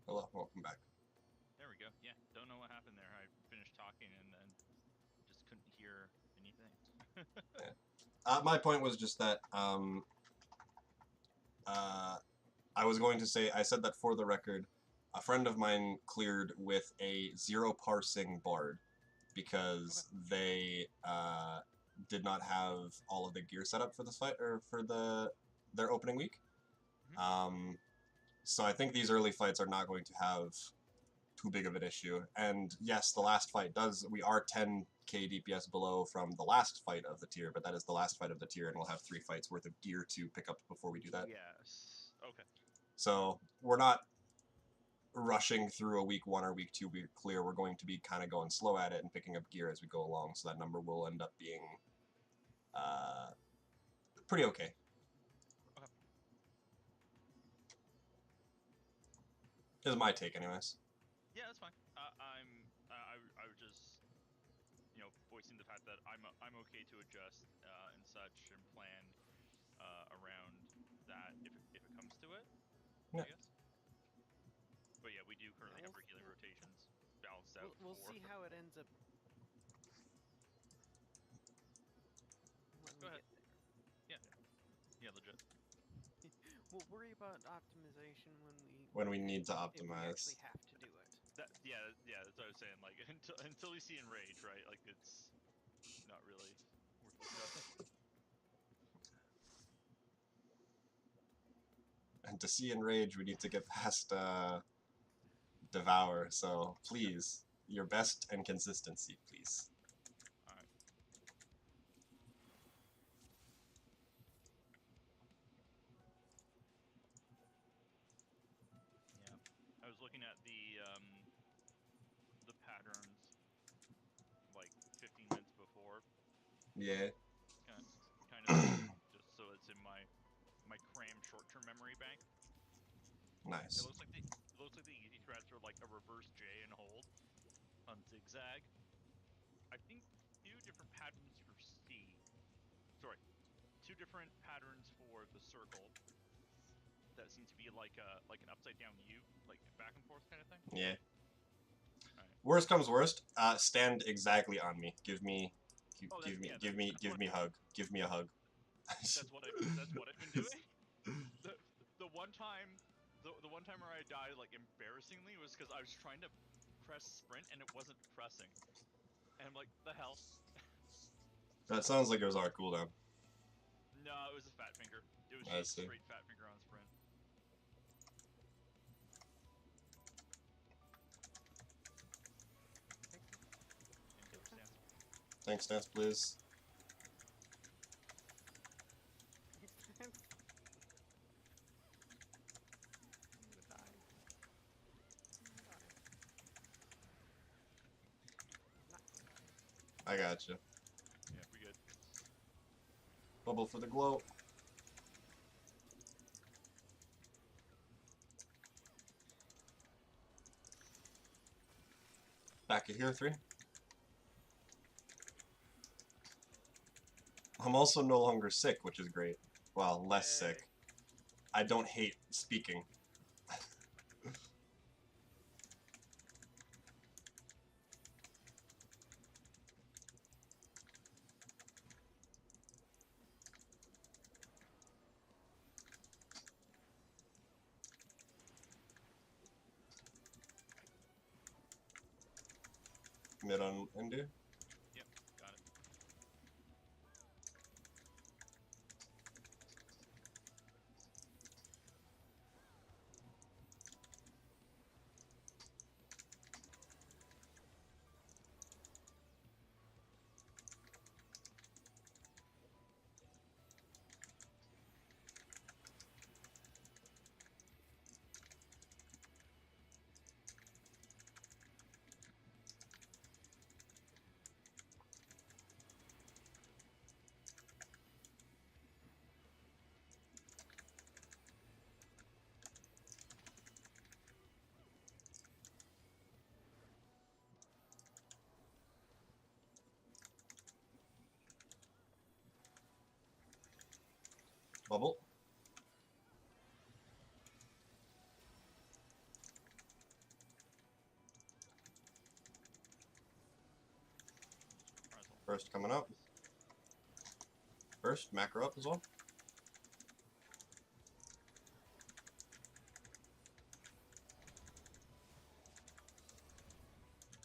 Hello, welcome back. There we go. Yeah, don't know what happened there. I finished talking and then just couldn't hear anything. Yeah. My point was just that I was going to say, I said that for the record, a friend of mine cleared with a 0 parsing bard because they did not have all of the gear set up for this fight or for their opening week. So I think these early fights are not going to have too big of an issue. And yes, the last fight we are 10k DPS below from the last fight of the tier, but that is the last fight of the tier, and we'll have 3 fights worth of gear to pick up before we do that. Yes. Okay. So we're not rushing through a week 1 or week 2 week clear. We're going to be kind of going slow at it and picking up gear as we go along, so that number will end up being pretty okay. Okay. Is my take, anyways. Yeah, that's fine. I was just, voicing the fact that I'm okay to adjust and such and plan around that if it comes to it. Yeah. I guess. But yeah, we do currently have our healing rotations balanced out. We'll see how it ends up. Go ahead. Yeah. Yeah, legit. We'll worry about optimization when we need to if we optimize. actually have to do it. Yeah, that's what I was saying. Like until we see Enrage, right? Like it's not really worth discussing. And to see Enrage, we need to get past Devour, so please, your best and consistency, please. Alright. Yeah. I was looking at the patterns like 15 minutes before. Yeah. Kind of just so it's in my crammed short-term memory bank. Nice. It looks like the easy threats are like a reverse J and hold on zigzag. I think 2 different patterns for C. Sorry, 2 different patterns for the circle. That seems to be like an upside down U, like back and forth kind of thing. Yeah. Right. Worst comes worst, stand exactly on me. Give me hug. Give me a hug. That's what I've been doing. The one time where I died like embarrassingly was because I was trying to press sprint and it wasn't pressing, and I'm like, the hell. That sounds like it was our cooldown. No, it was a fat finger. It was I just see. straight fat finger on sprint. Thanks, Stance, please. I gotcha. Yeah, we good. Bubble for the glow. Back at here, 3. I'm also no longer sick, which is great. Well, less sick. I don't hate speaking. Mid on Indu. Yep, got it. Bubble. First coming up. First, macro up as well.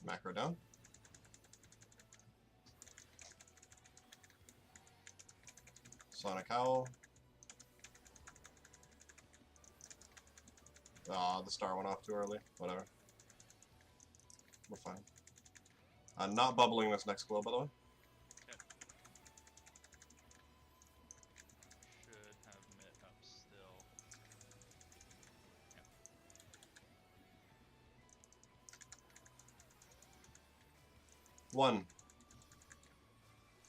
Macro down. Sonic Owl. Ah, the star went off too early. Whatever. We're fine. Not bubbling this next glow, by the way. Yep. Should have Mitt up still. Yep. 1,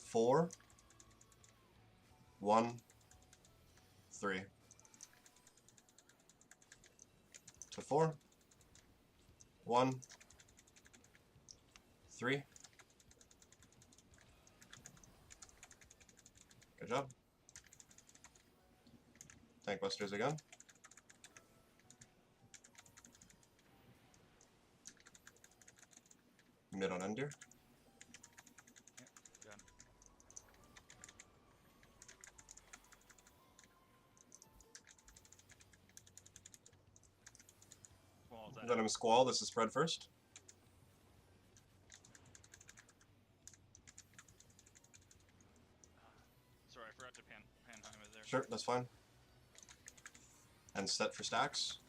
4, 1, 3. To 4, 1, 3. Good job. Tank busters again. Mid on Ender. Yep. Done. Well, that Venom Squall, this is spread first. sorry, I forgot to Panheim it there. Sure, that's fine. And set for stacks.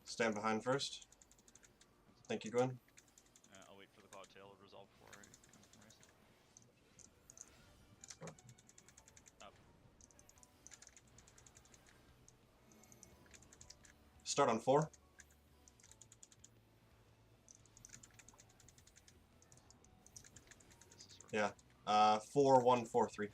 Stand behind first. Thank you, Gwen. I'll wait for the Cloud Tail to resolve before I raise. Up. Start on 4. This is Yeah. 4, 1, 4, 3.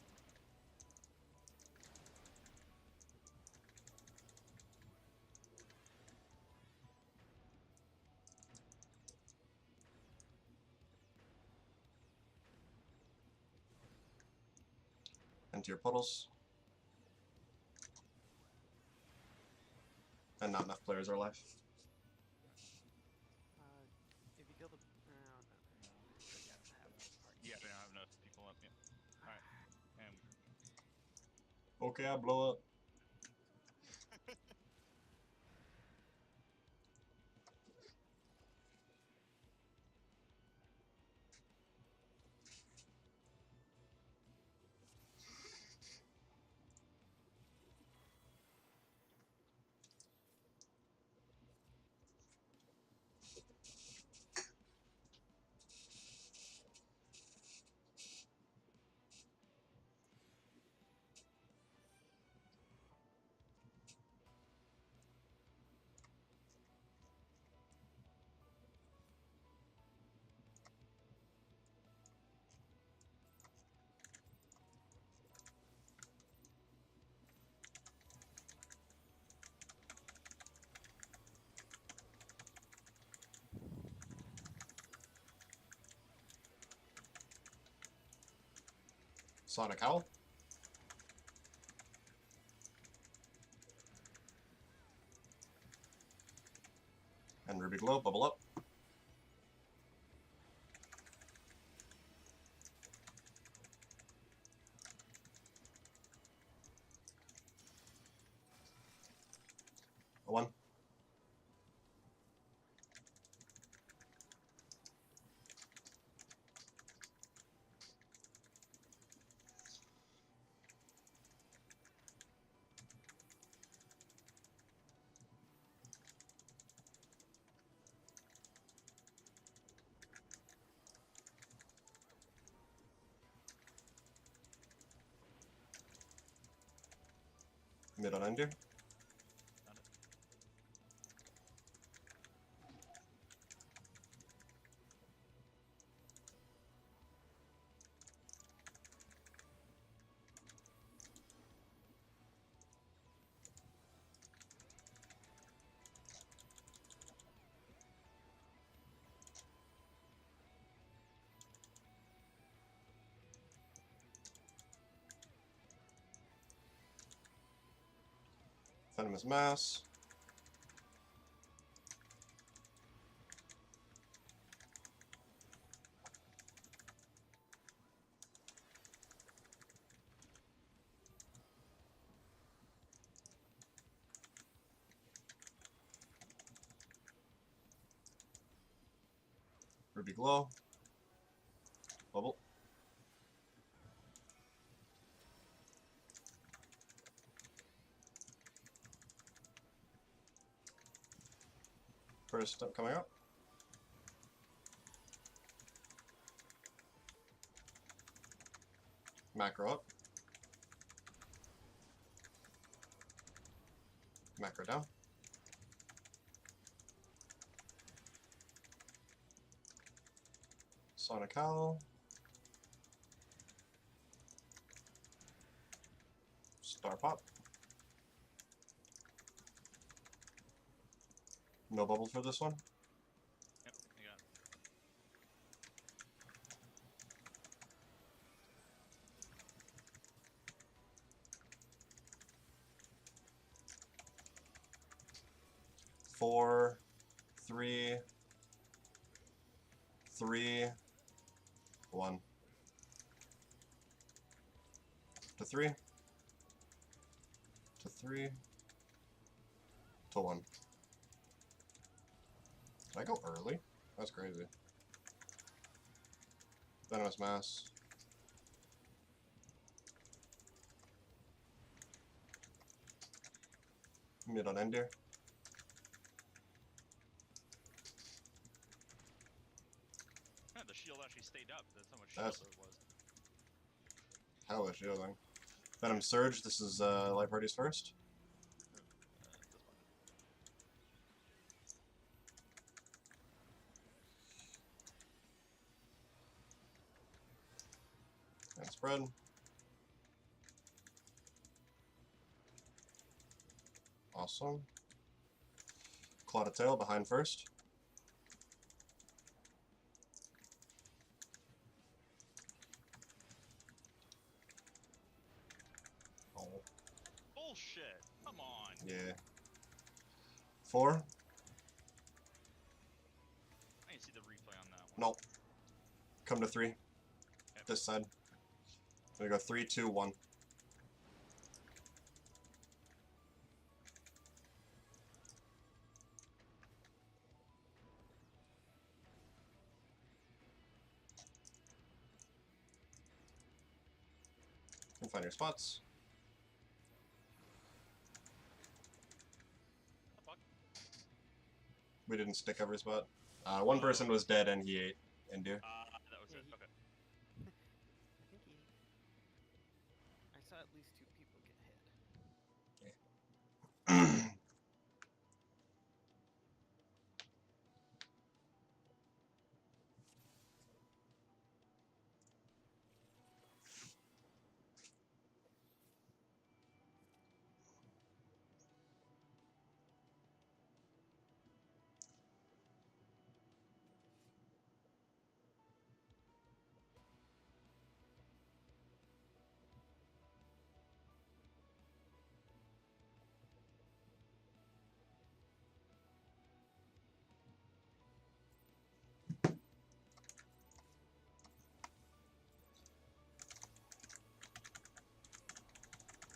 Into your puddles. And not enough players are alive. If you kill the... Oh, no. Yeah, they don't have enough people up yet. Alright. And Okay, I blow up. Sonic Owl. And Ruby Glow, bubble up. A 1. Mid on Ender. done it. Venomous Mass. Ruby Glow. Bubble. First step coming up. Macro up. Macro down. Sonic Owl. Star Pop. No bubble for this one. Yep, I got it. Four, three, three, one. To three. To three. To one. Did I go early? That's crazy. Venomous Mass. Mid on Ender. Yeah, the shield actually stayed up. That's how much That's- shield there was. Hella shielding. Venom Surge, this is Light Party's first. This one. And spread. Awesome. Claw to Tail behind first. Oh, Bullshit! Come on! yeah. 4. I didn't see the replay on that one. Nope. Come to 3. This side. We're gonna go 3, 2, 1. And find your spots. The fuck? We didn't stick every spot. One person was dead and he ate Ender. That was Yeah, it. he- Okay. I think he. I saw at least 2 people get hit.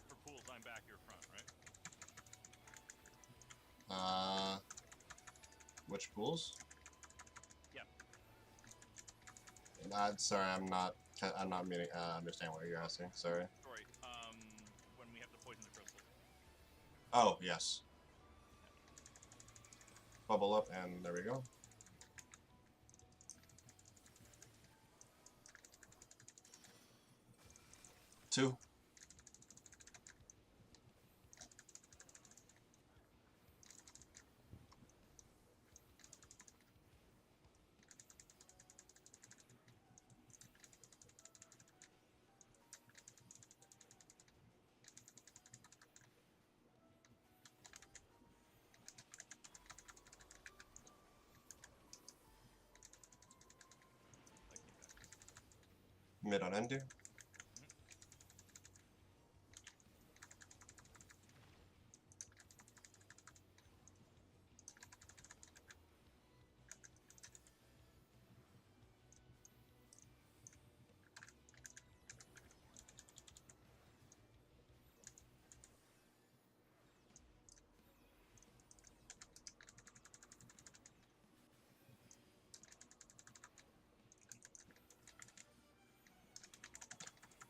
For pools, I'm back here front, right? Which pools? Yeah. Sorry, I'm not meaning understand what you're asking. Sorry. Sorry. When we have to poison the crystals. Oh, yes. Bubble up, and there we go. 2. That came back. Mid on Ender.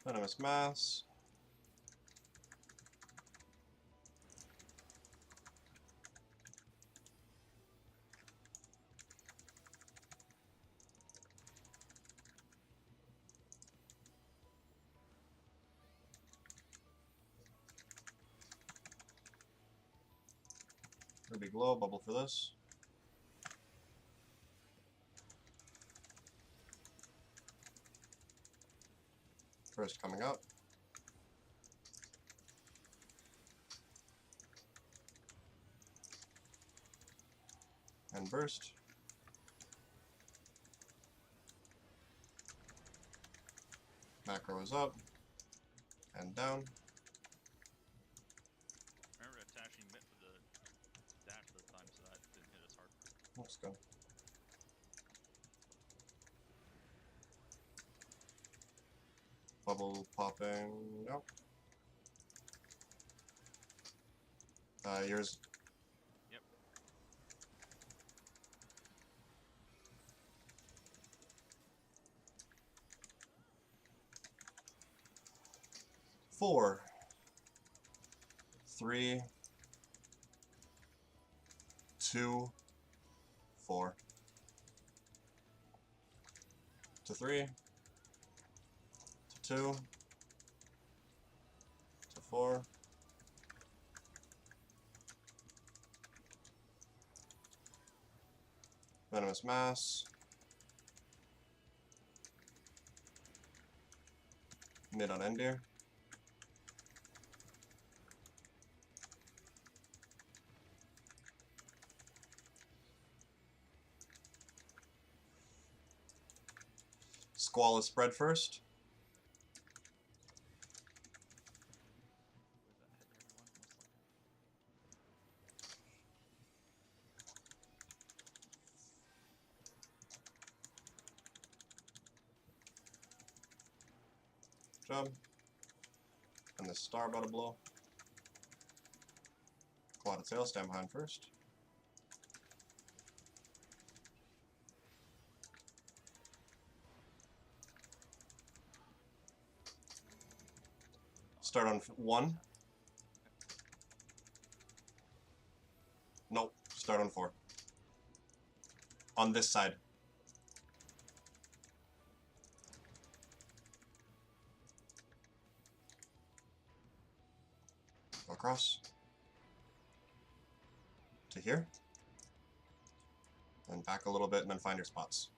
Venomous Mass. Ruby Glow, bubble for this. First coming up. And burst. Macro is up. And down. Remember attaching mitt for the dash this time, so that didn't hit as hard. Looks good. Bubble popping. Nope. Yours. Yep. Four. 3. 2. 4. To 3. To 2. To 4. Venomous Mass. Mid on Endear. Squall is spread first. Job. And the star about to blow. Clouded Sail, stand behind first. Start on 1. Nope, start on 4. On this side. Go across. To here. And back a little bit and then find your spots.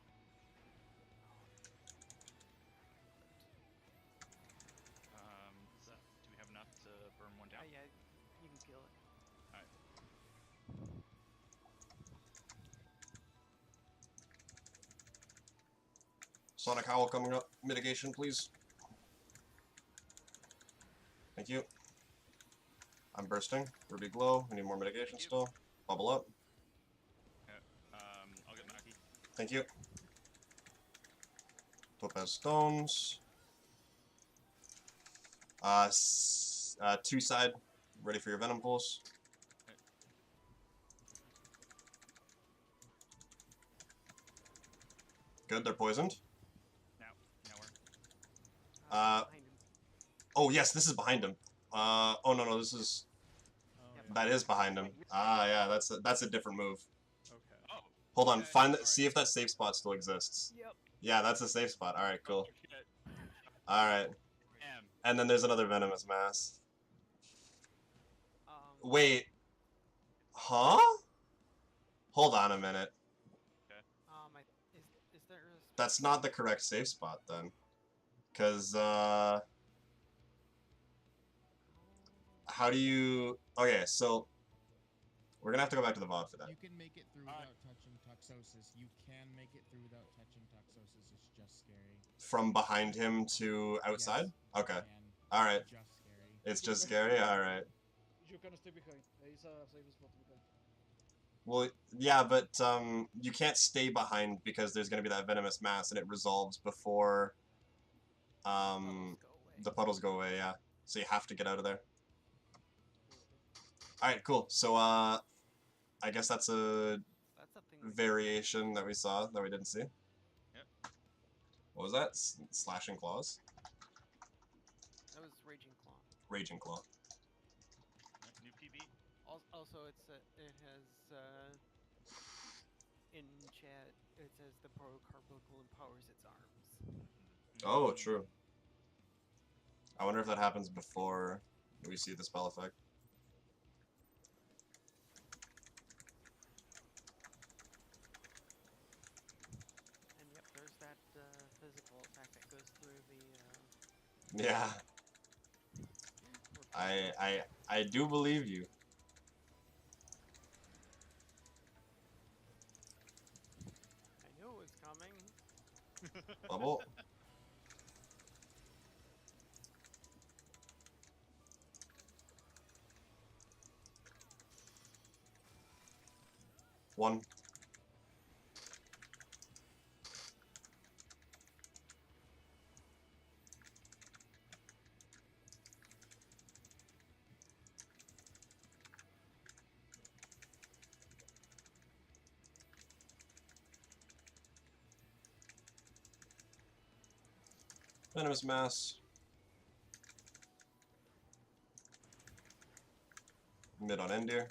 Do we have enough to burn one down? Yeah, you can kill it. Alright. Sonic Howl coming up. Mitigation, please. Thank you. I'm bursting. Ruby Glow. We need more mitigation still. Bubble up. I'll get Mackie. Thank you. Topaz Stones. 2 side. Ready for your Venom Pulse. Good, they're poisoned. Now we're. Behind him. Oh yes, this is behind him. Oh no, this is... That is behind him. Ah, yeah, that's a different move. Okay. Oh. Hold on, Okay, see if that safe spot still exists. Yep. Yeah, that's a safe spot. Alright, cool. Oh, shit. Alright. Damn. And then there's another Venomous Mass. Wait. Wait. Huh? Hold on a minute. Is there a... That's not the correct safe spot then. Cause, how do you... Okay, so... We're gonna have to go back to the VOD for that. You can make it through without touching Toxosis. You can make it through without touching Toxosis. It's just scary. From behind him to outside? Yes, Okay. you Alright. can. Just scary. It's just scary? Alright. You can stay behind. There is a safe spot behind. Well, yeah, but you can't stay behind because there's gonna be that Venomous Mass and it resolves before the puddles go away, yeah. So you have to get out of there. Alright, cool. So, I guess that's a variation that we saw that we didn't see. Yep. What was that? Slashing Claws? Raging Claw. New PB. Also, it has in chat. It says the Proto-Carbuncle empowers its arms. Oh, true. I wonder if that happens before we see the spell effect. And yep, there's that physical attack that goes through the. Yeah. I do believe you. I knew it was coming. Bubble. One. Venomous Mass. Mid on Endear.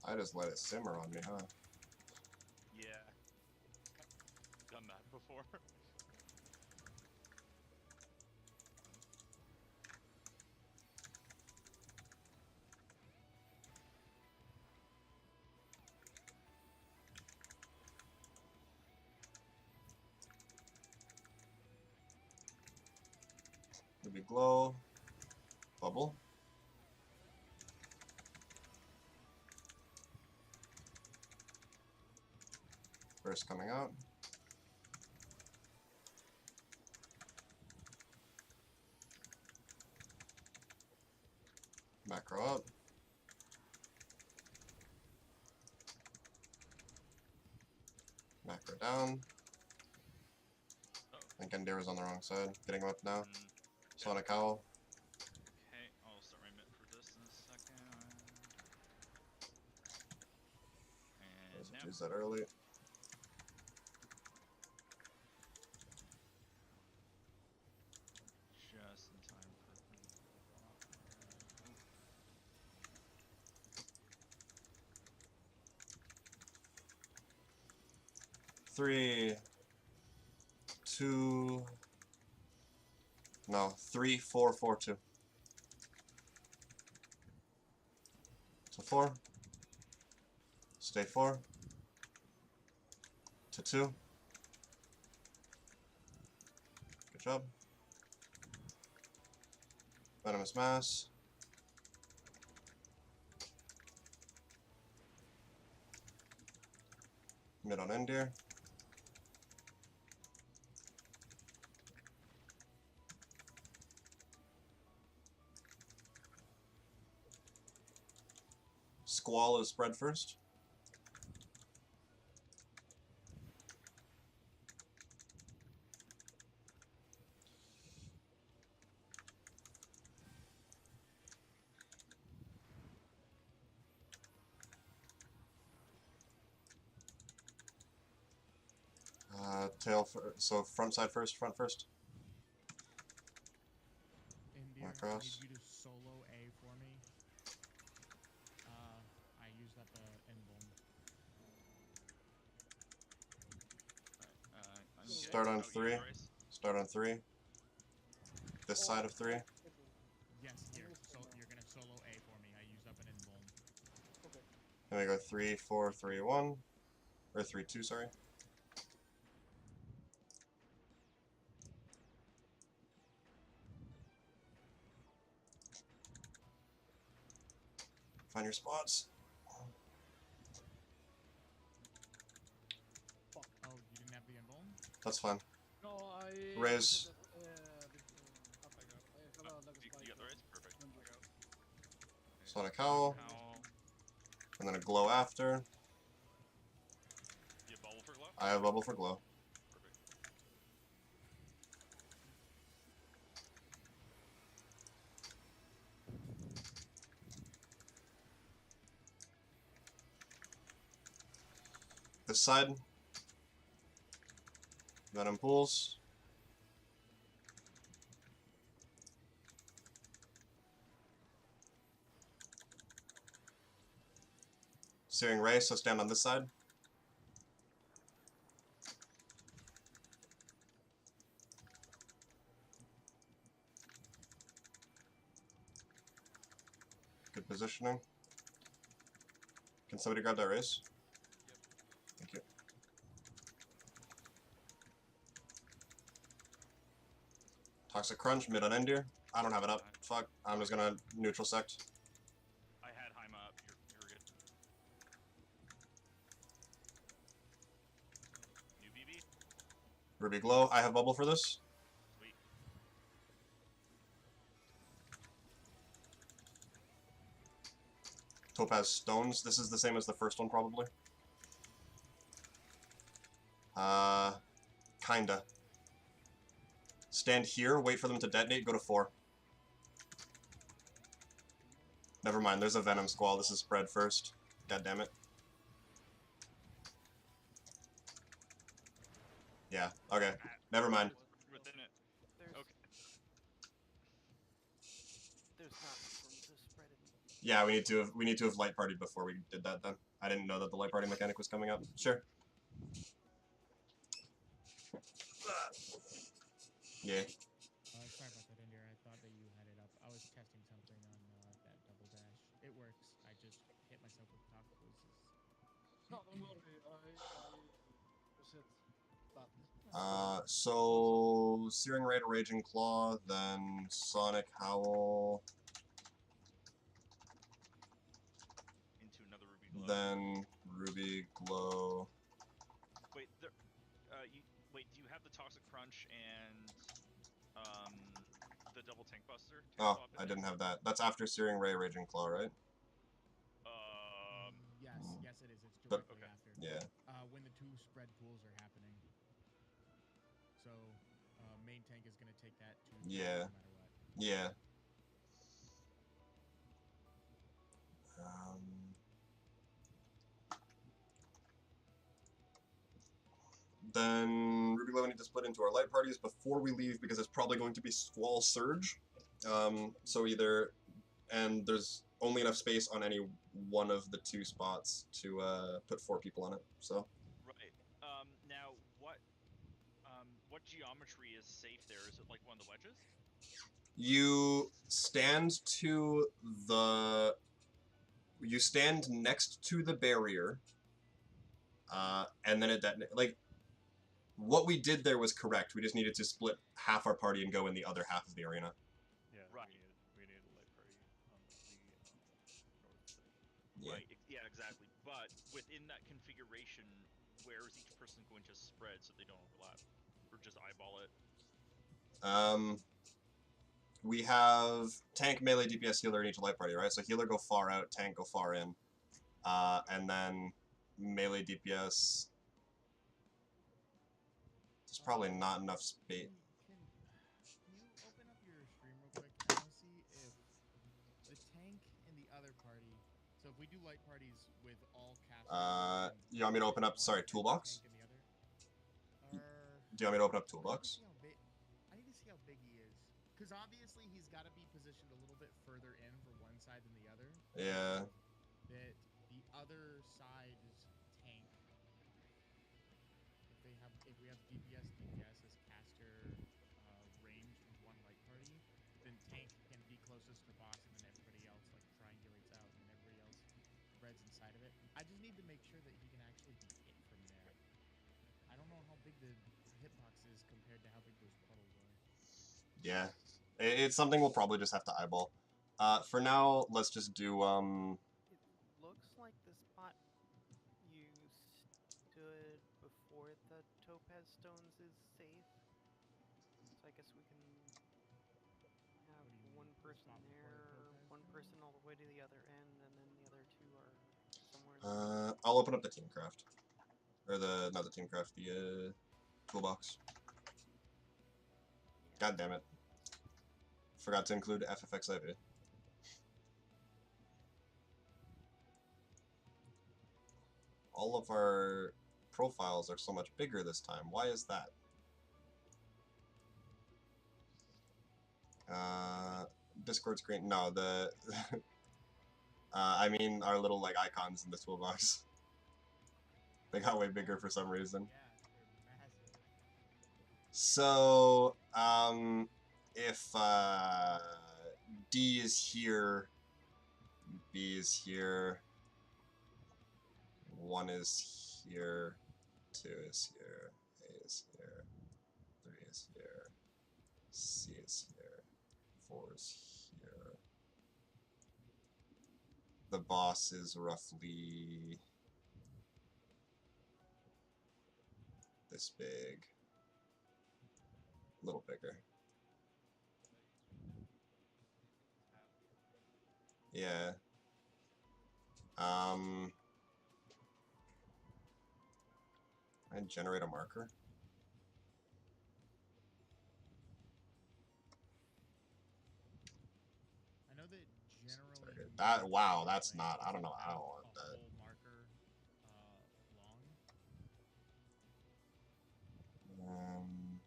I just let it simmer on me, huh? Yeah. Done that before. Maybe glow. Bubble. First coming out. Macro up. Macro down. Oh. I think Endear was on the wrong side. Getting him up now. Mm, Sonic Owl. okay, I'll start my mint for this in a second. And now. Use that early. Just in time for the Three, two, no, 3, 4, 4, 2. So 4. Stay 4. To 2. Good job. Venomous Mass. Mid on Endear. Squall is spread first. Tail so front side first, front first. Endear, I Across. need you to solo A for me. I used up a Emblem. I'm Start getting on out 3. you, Bryce. Start on 3. This side of 3. Yes, here. So you're gonna solo A for me. I used up an Emblem. Okay. Then we go 3, 4, 3, 1. Or 3, 2, sorry. Find your spots. Fuck. Oh, you didn't have the Emblem? That's fine. No, I. Raise. I have a You got the raise? Perfect. Sonic Howl, Howl. and then a glow after. You have bubble for glow? I have bubble for glow. Perfect. This side. Venom pools. Searing Ray, so stand on this side. Good positioning. Can somebody grab that race? Yep. Thank you. Toxic Crunch, mid on Endir. I don't have it up. Fuck. I'm just gonna neutral sect. I had Haima up. You're good. New BB? Ruby Glow. I have bubble for this. Sweet. Topaz Stones. This is the same as the first one, probably. Kinda. Stand here, wait for them to detonate, go to 4. Never mind, there's a Venom Squall. This is spread first. God damn it. Yeah, okay. Never mind. It's within it. There's Okay. there's not enough room to spread it. Yeah, we need to have light partied before we did that then. I didn't know that the light party mechanic was coming up. Sure. Yeah. Sorry about that, India. I thought that you had it up. I was testing something on that double dash. It works. I just hit myself with toxicrosis. No, don't worry. I just hit that. So Searing Ray to Raging Claw, then Sonic Howl, Into another Ruby Glow. then Ruby Glow. Wait, wait, do you have the Toxic Crunch and the double tank buster? to Oh, swap in I there? didn't have that. That's after Searing Ray, Raging Claw, right? Yes, it is. It's But- directly Okay. after. Yeah. When the 2 spread pools are happening. So, main tank is going to take that to Yeah. no matter what. Yeah. Then Ruby Glow, we need to split into our light parties before we leave because it's probably going to be Squall Surge. So either, and there's only enough space on any one of the 2 spots to put 4 people on it. So Right. Now, what geometry is safe there? Is it like one of the wedges? you stand to the, you stand next to the barrier, and then it detonates. Like, what we did there was correct. We just needed to split half our party and go in the other half of the arena. Yeah, Right. we need a light party on the north side. Yeah. Right. Yeah, exactly. But within that configuration, where is each person going to spread so they don't overlap, or just eyeball it? We have tank, melee, DPS, healer in each light party, right? So healer go far out, tank go far in, and then melee DPS. There's probably not enough space. Can you open up your stream real quick? I want to see if the tank in the other party. So if we do light parties with all casters. You want me to open up? Sorry, Toolbox. Tank in the other. Do you want me to open up I need to Toolbox? see how big. I need to see how big he is, because obviously he's got to be positioned a little bit further in for one side than the other. Yeah. That the other side's tank. If we have DPS as caster range with one light party, then tank can be closest to boss, and then everybody else like triangulates out, and then everybody else spreads inside of it. I just need to make sure that he can actually be hit from there. I don't know how big the hitbox is compared to how big those puddles are. Yeah. It's something we'll probably just have to eyeball. For now, let's just do, It looks like the spot you stood before the topaz stones is safe. So I guess we can have What do you mean, one the person spot before the there, topaz one stone? person all the way to the other I'll open up the team craft. Or not the team craft, the toolbox. God damn it. Forgot to include FFXIV. All of our profiles are so much bigger this time. Why is that? Discord screen. No, the. I mean our little like icons in the toolbox. They got way bigger for some reason. Yeah, they're massive. So, if D is here, B is here, 1 is here, 2 is here, A is here, 3 is here, C is here, 4 is here. The boss is roughly this big, a little bigger. Yeah. I generate a marker. I know that generally. That wow, that's like, not. I it's don't know. I don't about want a that. whole marker long.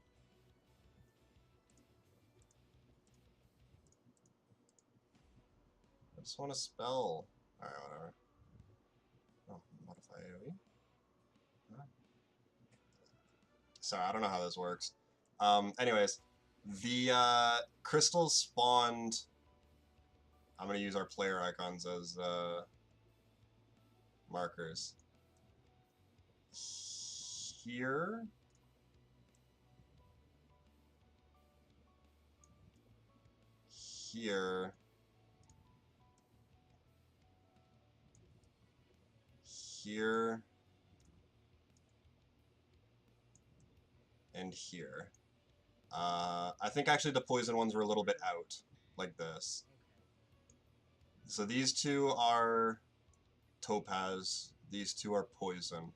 I just want to spell. Alright, whatever. Oh, modify AoE? Huh? Sorry, I don't know how this works. Anyways, the crystals spawned. I'm gonna use our player icons as markers. Here. Here. Here. And here. I think actually the poison ones were a little bit out, like this. Okay. So these two are topaz, these two are poison.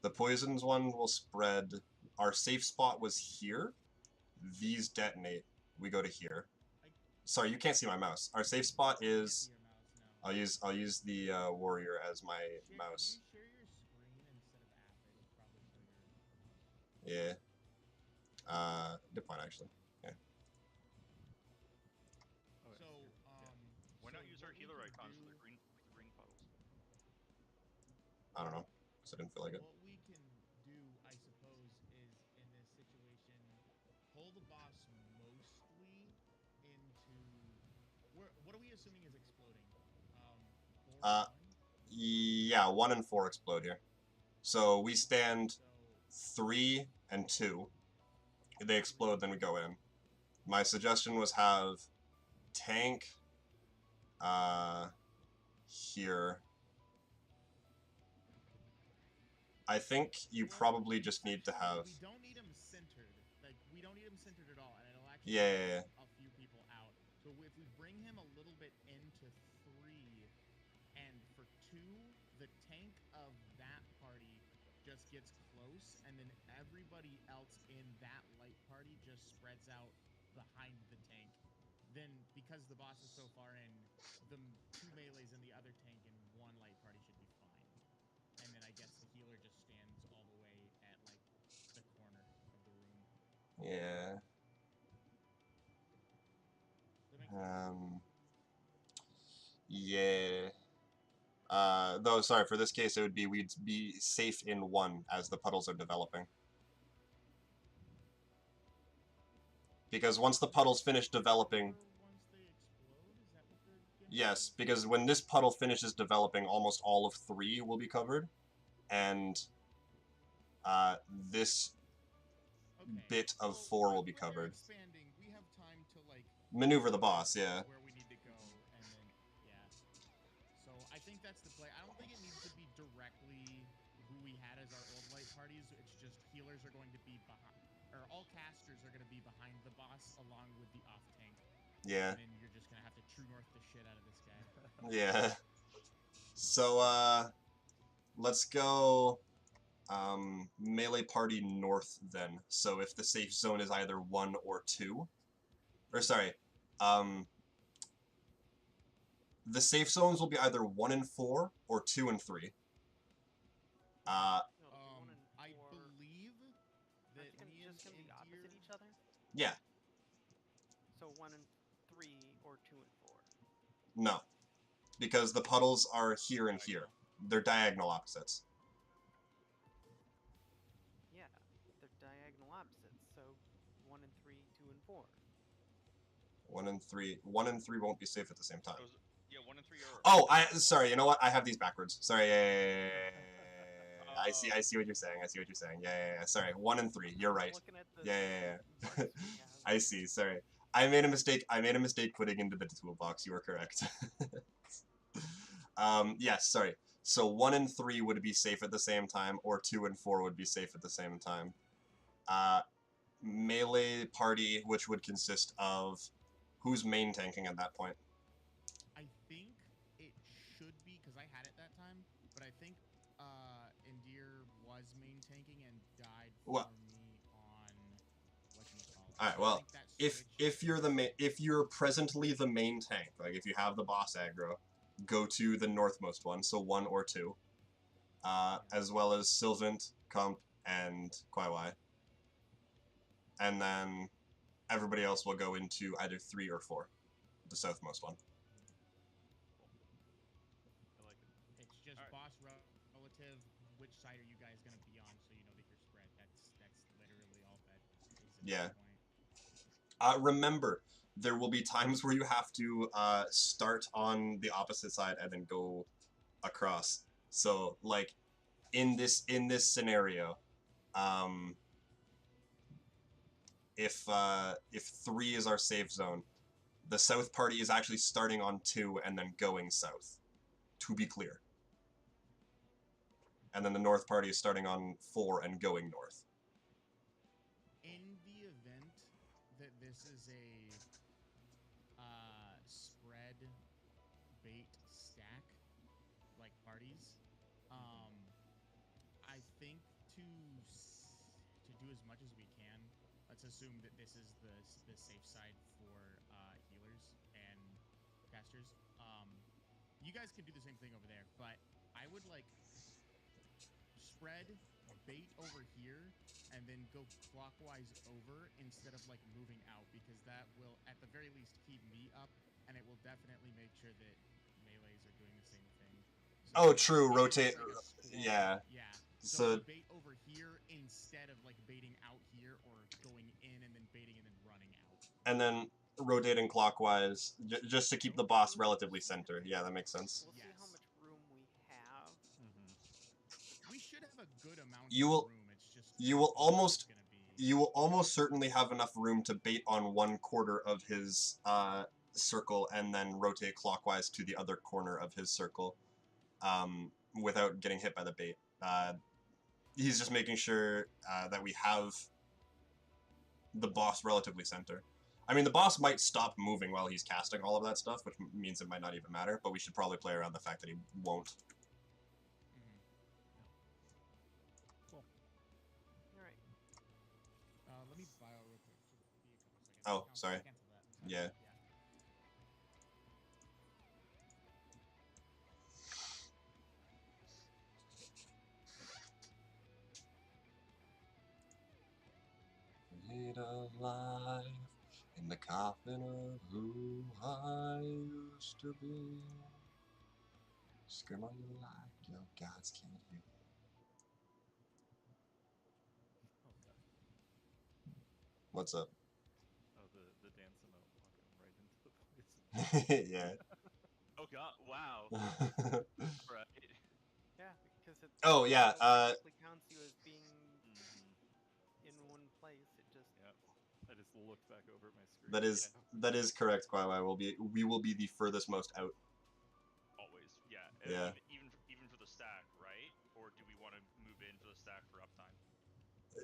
The poisons one will spread. Our safe spot was here. These detonate. We go to here. Sorry, you can't see my mouse. Our safe spot is. I'll use the warrior as my mouse. Can you share your screen instead of app? It'll probably show your mouse. Yeah. Good point actually. Yeah. So, Why not so use what our we healer can icons do- for the green puddles? I don't know. So I didn't feel like it. What we can do, I suppose, is in this situation, pull the boss mostly into. What are we assuming is exploding? 4 Uh, 1? Yeah, 1 and 4 explode here. So we stand So 3 and 2. If they explode, then we go in. My suggestion was have tank here. I think you probably just need to have. We don't need him centered. Like, we don't need him centered at all, and it'll actually Yeah. help a few people out. So if we bring him a little bit into 3, and for 2, the tank of that party just gets close, and then everybody else in that light party just spreads out behind the tank. Then, because the boss is so far in, the 2 melees in the other tank and 1 light party should be fine. And then I guess the healer just stands all the way at, like, the corner of the room. Yeah. Does that make sense? Yeah. Though, sorry, for this case, it would be we'd be safe in 1 as the puddles are developing. Because once the puddles finish developing... Once they explode? Is that what they're getting? Yes, because when this puddle finishes developing, almost all of 3 will be covered. And this bit of 4 will be When they're covered. expanding, we have time to, like, Maneuver the boss, yeah. where we need to go, and then, yeah. So I think that's the play. I don't think it needs to be directly who we had as our old light parties. It's just healers are going to be behind, or all casters are going to be behind the boss along with the off tank. Yeah. And then you're just going to have to true north the shit out of this guy. Yeah. So, let's go melee party north then. So if the safe zone is either 1 or 2, or sorry, the safe zones will be either 1 and 4 or 2 and 3. No, it'll be 1 and I 4. believe that Aren't they me just and gonna be opposite Andir- each other? Yeah, So 1 and 3 or 2 and 4. no. Because the puddles are here and here. They're diagonal opposites. Yeah, they're diagonal opposites. So 1 and 3, 2 and 4. 1 and 3. 1 and 3 won't be safe at the same time. Yeah, 1 and 3 are. Oh, sorry. You know what? I have these backwards. Sorry. Yeah. I see what you're saying. Yeah. Sorry. 1 and 3. You're right. Looking at the Yeah. marks we have. I see. Sorry. I made a mistake putting into the toolbox. You were correct. Yes. Sorry. So 1 and 3 would be safe at the same time, or 2 and 4 would be safe at the same time. Melee party, which would consist of who's main tanking at that point. I think it should be, because I had it that time, but I think Andir was main tanking and died for Well- me on whatchamacallit. All right. So I Well, think that if you're presently the main tank, like if you have the boss aggro, go to the northmost one, so 1 or 2, as well as Sylvant, Comp, and Kwaiwai. And then everybody else will go into either 3 or 4, the southmost one. I like it. It's just Alright. boss relative. Which side are you guys gonna be on, so you know that you're spread? That's literally all that is at Yeah. this point. Remember, there will be times where you have to start on the opposite side and then go across. So, like, in this scenario, if 3 is our safe zone, the south party is actually starting on 2 and then going south, to be clear. And then the north party is starting on 4 and going north. In the event that this is a spread bait stack like parties, I think to do as much as we can. Let's assume that this is the safe side for healers and casters. You guys can do the same thing over there, but I would like spread bait over here and then go clockwise over instead of like moving out, because that will at the very least keep me up, and it will definitely make sure that melees are doing the same thing. So Oh, true. it's Rotate. like a squad. Yeah. Yeah. So So bait over here instead of like baiting out here or going in and then baiting and then running out. and then rotating clockwise, just to keep the boss relatively center. Yeah, that makes sense. We'll see how Yes. much room we have. We should have a good amount You of will- room. It's just you will the boss is almost- gonna be- You will almost certainly have enough room to bait on 1/4 of his circle and then rotate clockwise to the other corner of his circle, without getting hit by the bait. He's just making sure that we have the boss relatively center. I mean, the boss might stop moving while he's casting all of that stuff, which means it might not even matter, but we should probably play around the fact that he won't. All right. Let me bio real quick. Just be a couple seconds. Oh, Cancel sorry. that. Yeah. Laid alive in the coffin of who I used to be. Scream all you like, your gods can't hear. What's up? Oh, the dance emote walking right into the place. Yeah. Oh god! Wow. Right. Yeah, because it Oh, yeah, automatically counts you as being in one place. It just Yep. I just looked back over at my screen. that is correct, Kwaiwai. We will be the furthest most out. Always. Yeah. Yeah. Even for the stack, right? Or do we want to move in for the stack for uptime?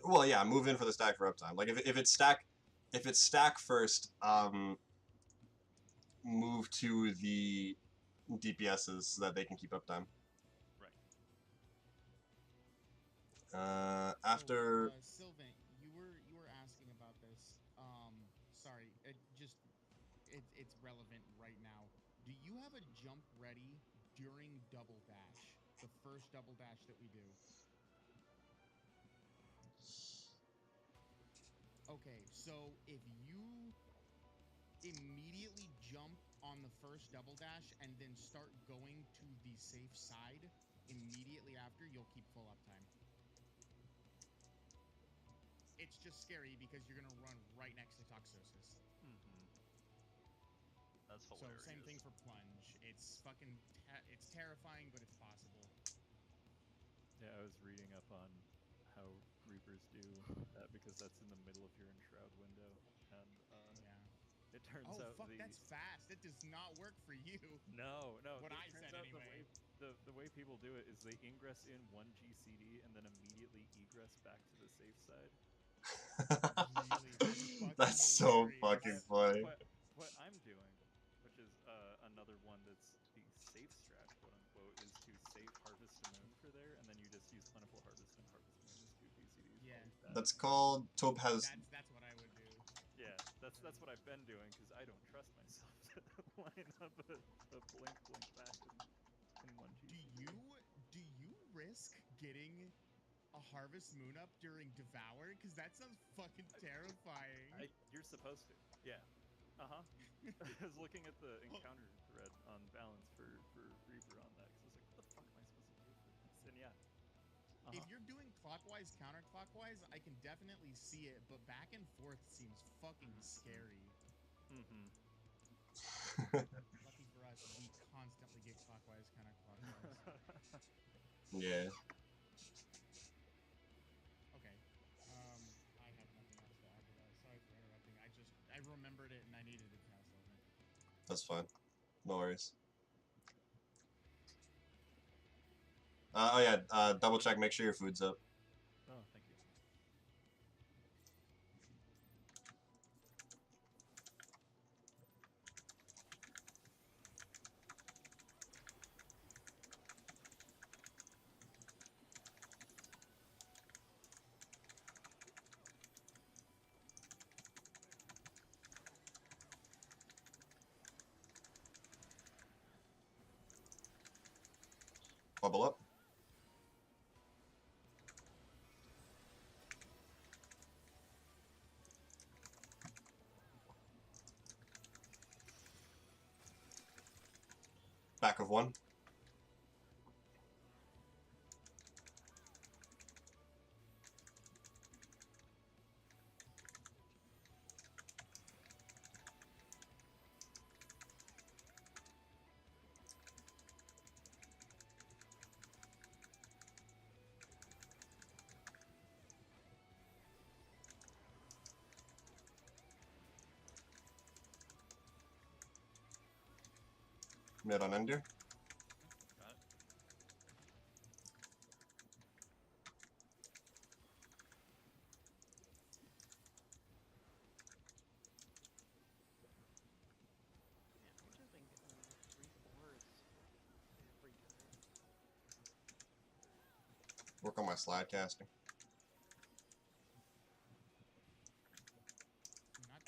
Well, yeah, move in for the stack for uptime. Like if it's stack first, move to the DPSs so that they can keep uptime. Right. After Sylvan, you were asking about this. Sorry, it's relevant right now. Do you have a jump ready during double dash? The first double dash that we do. Okay, so if you immediately jump on the first double dash and then start going to the safe side immediately after, you'll keep full uptime. It's just scary because you're gonna run right next to Toxosis. That's So hilarious. same thing for plunge. It's fucking it's terrifying, but it's possible. Yeah, I was reading up on how Reapers do that because that's in the middle of your enshroud window, and Yeah. it turns Oh out fuck, that's fast. It does not work for you. No. What it I turns said out anyway. the way people do it is they ingress in one GCD and then immediately egress back to the safe side. Really? That's fucking That's so hilarious. fucking funny. What I'm doing, which is another one that's the safe strat, quote unquote, is to safe Harvest a Moon for there, and then you just use Plentiful Harvest and Harvest Moon as two GCDs. Yeah. That's called Topaz. That's what I would do. Yeah, that's what I've been doing because I don't trust myself to line up a blink back in one GCD. Do you risk getting a Harvest Moon up during Devour? Because that sounds fucking terrifying. You're supposed to. Yeah. I was looking at the encounter thread on balance for Reaper on that because I was like, what the fuck am I supposed to do for this? And yeah. If you're doing clockwise, counterclockwise, I can definitely see it, but back and forth seems fucking scary. Lucky for us, we constantly get clockwise, counterclockwise. Yeah. Okay. I have nothing else to add to that. Sorry for interrupting. I remembered it and I needed to tell Sylvan. That's fine. No worries. Oh yeah, double check, make sure your food's up. Oh, thank you. Bubble up. Back of one. Mid on ender. Got it. Yeah, we've just been getting 3-4s every time. Work on my slide casting. I'm not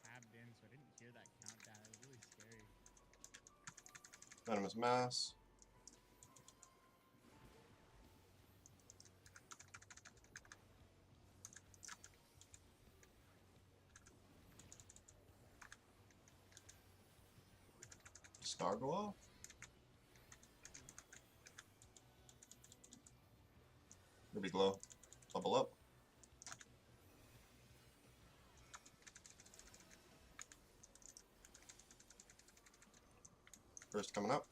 tabbed in, so I didn't hear that countdown. It was really scary. Venomous Mass. Star go off? Ruby glow. Bubble up. First coming up.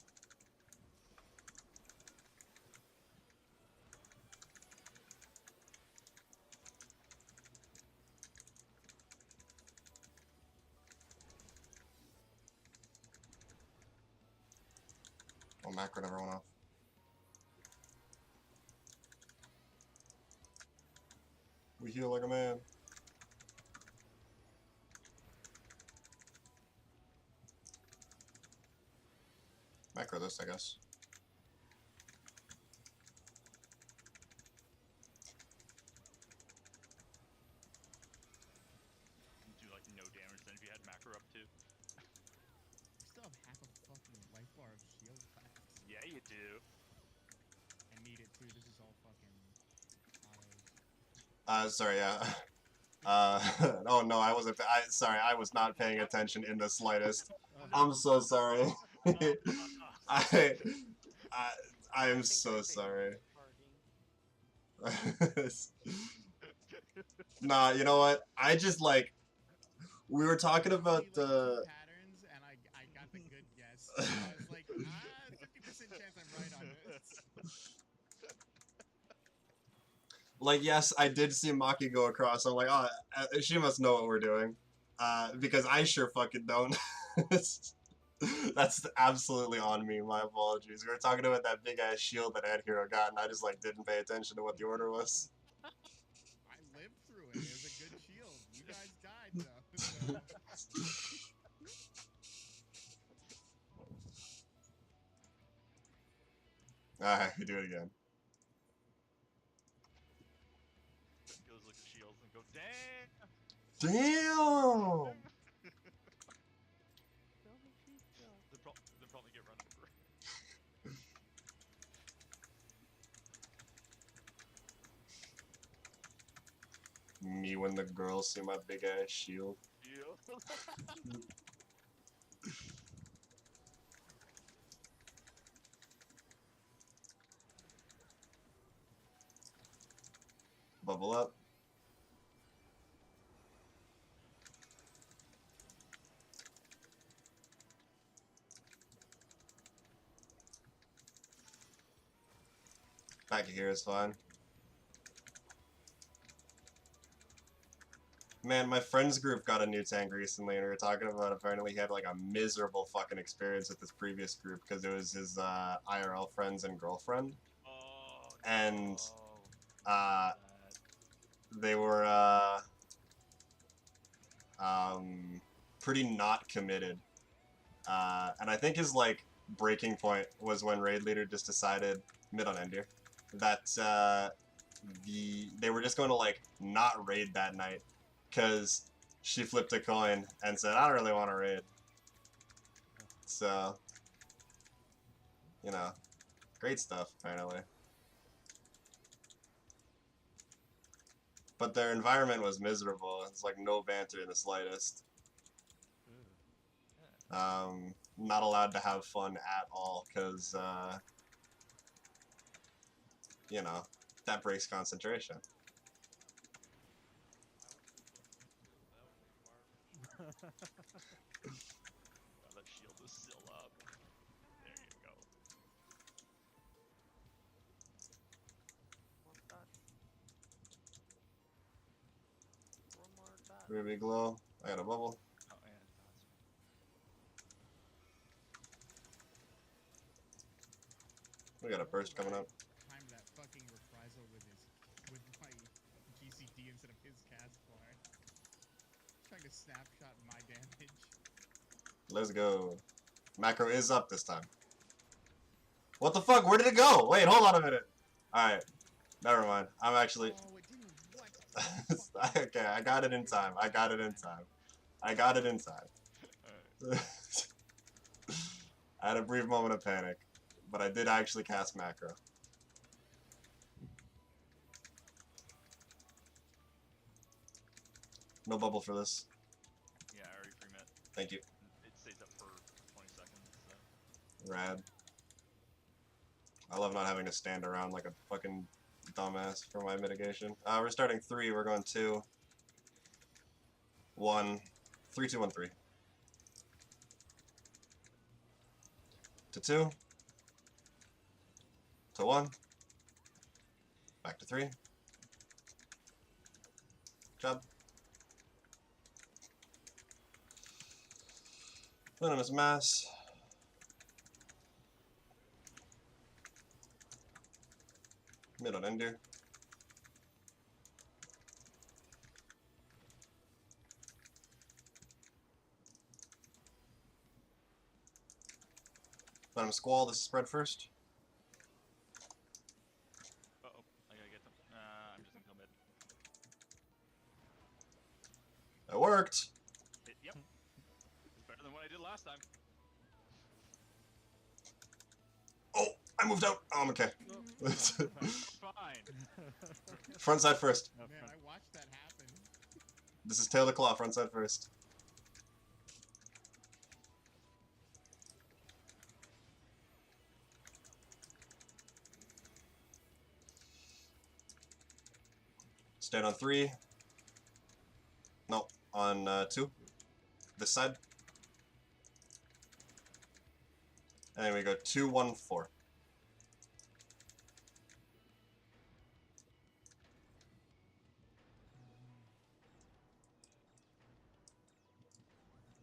Oh, macro never went off. We heal like a man. Macro this, I guess. Sorry, yeah. Oh no, I wasn't. Sorry, I was not paying attention in the slightest. I'm so sorry. I, I, I am think so I sorry. failed party. Nah, you know what? I just like we were talking about Only, like, the. two patterns, and I got the good guess. So I was like, 50% chance I'm right on this. Like, yes, I did see Maki go across. I'm like, oh, she must know what we're doing, because I sure fucking don't. That's absolutely on me. My apologies. We were talking about that big ass shield that Anhiro got, and I just like didn't pay attention to what the order was. I lived through it. It was a good shield. You guys died though. So. Alright, we do it again. Goes look at shields and go, damn. Damn! They'll probably get run over. Me when the girls see my big ass shield. Yeah. Bubble up. Back here is fine. Man, my friends group got a new tank recently, and we were talking about apparently he had like a miserable fucking experience with his previous group because it was his IRL friends and girlfriend. Oh, And no. they were pretty not committed. And I think his like breaking point was when Raid Leader just decided mid on Endir that they were just going to like not raid that night because she flipped a coin and said, I don't really want to raid. So, you know, great stuff apparently. But their environment was miserable. It's like no banter in the slightest. Not allowed to have fun at all because, you know, that breaks concentration. Wow, that shield is still up. There you go. Ruby glow. I got a bubble. Oh, yeah, dots. We got a burst coming up. Time that fucking reprisal with my GCD instead of his cast bar. Trying to snapshot my damage. Let's go. Macro is up this time. What the fuck? Where did it go? Wait, hold on a minute. Alright. Never mind. I'm actually... Oh, it didn't. What? Okay, I got it in time. I got it in time. I got it in time. I had a brief moment of panic, but I did actually cast macro. No bubble for this. Yeah, I already pre-met. Thank you. It stays up for 20 seconds, so. Rad. I love not having to stand around like a fucking dumbass for my mitigation. We're starting 3, we're going 2. 1. 3, 2, 1, 3. To 2. To 1. Back to 3. Job. Venomous Mass. Mid on Ender. Venom Squall, this is spread first. Uh-oh, I gotta get them. I'm just gonna go mid. It worked! Yep. It's better than what I did last time. Oh, I moved out! Oh, I'm okay. Fine. fine. Front side first. No, Man, front- I watched that happen. This is tail to claw. Front side first. Stand on 3. No, on 2. This side. And then we go 2, 1, 4.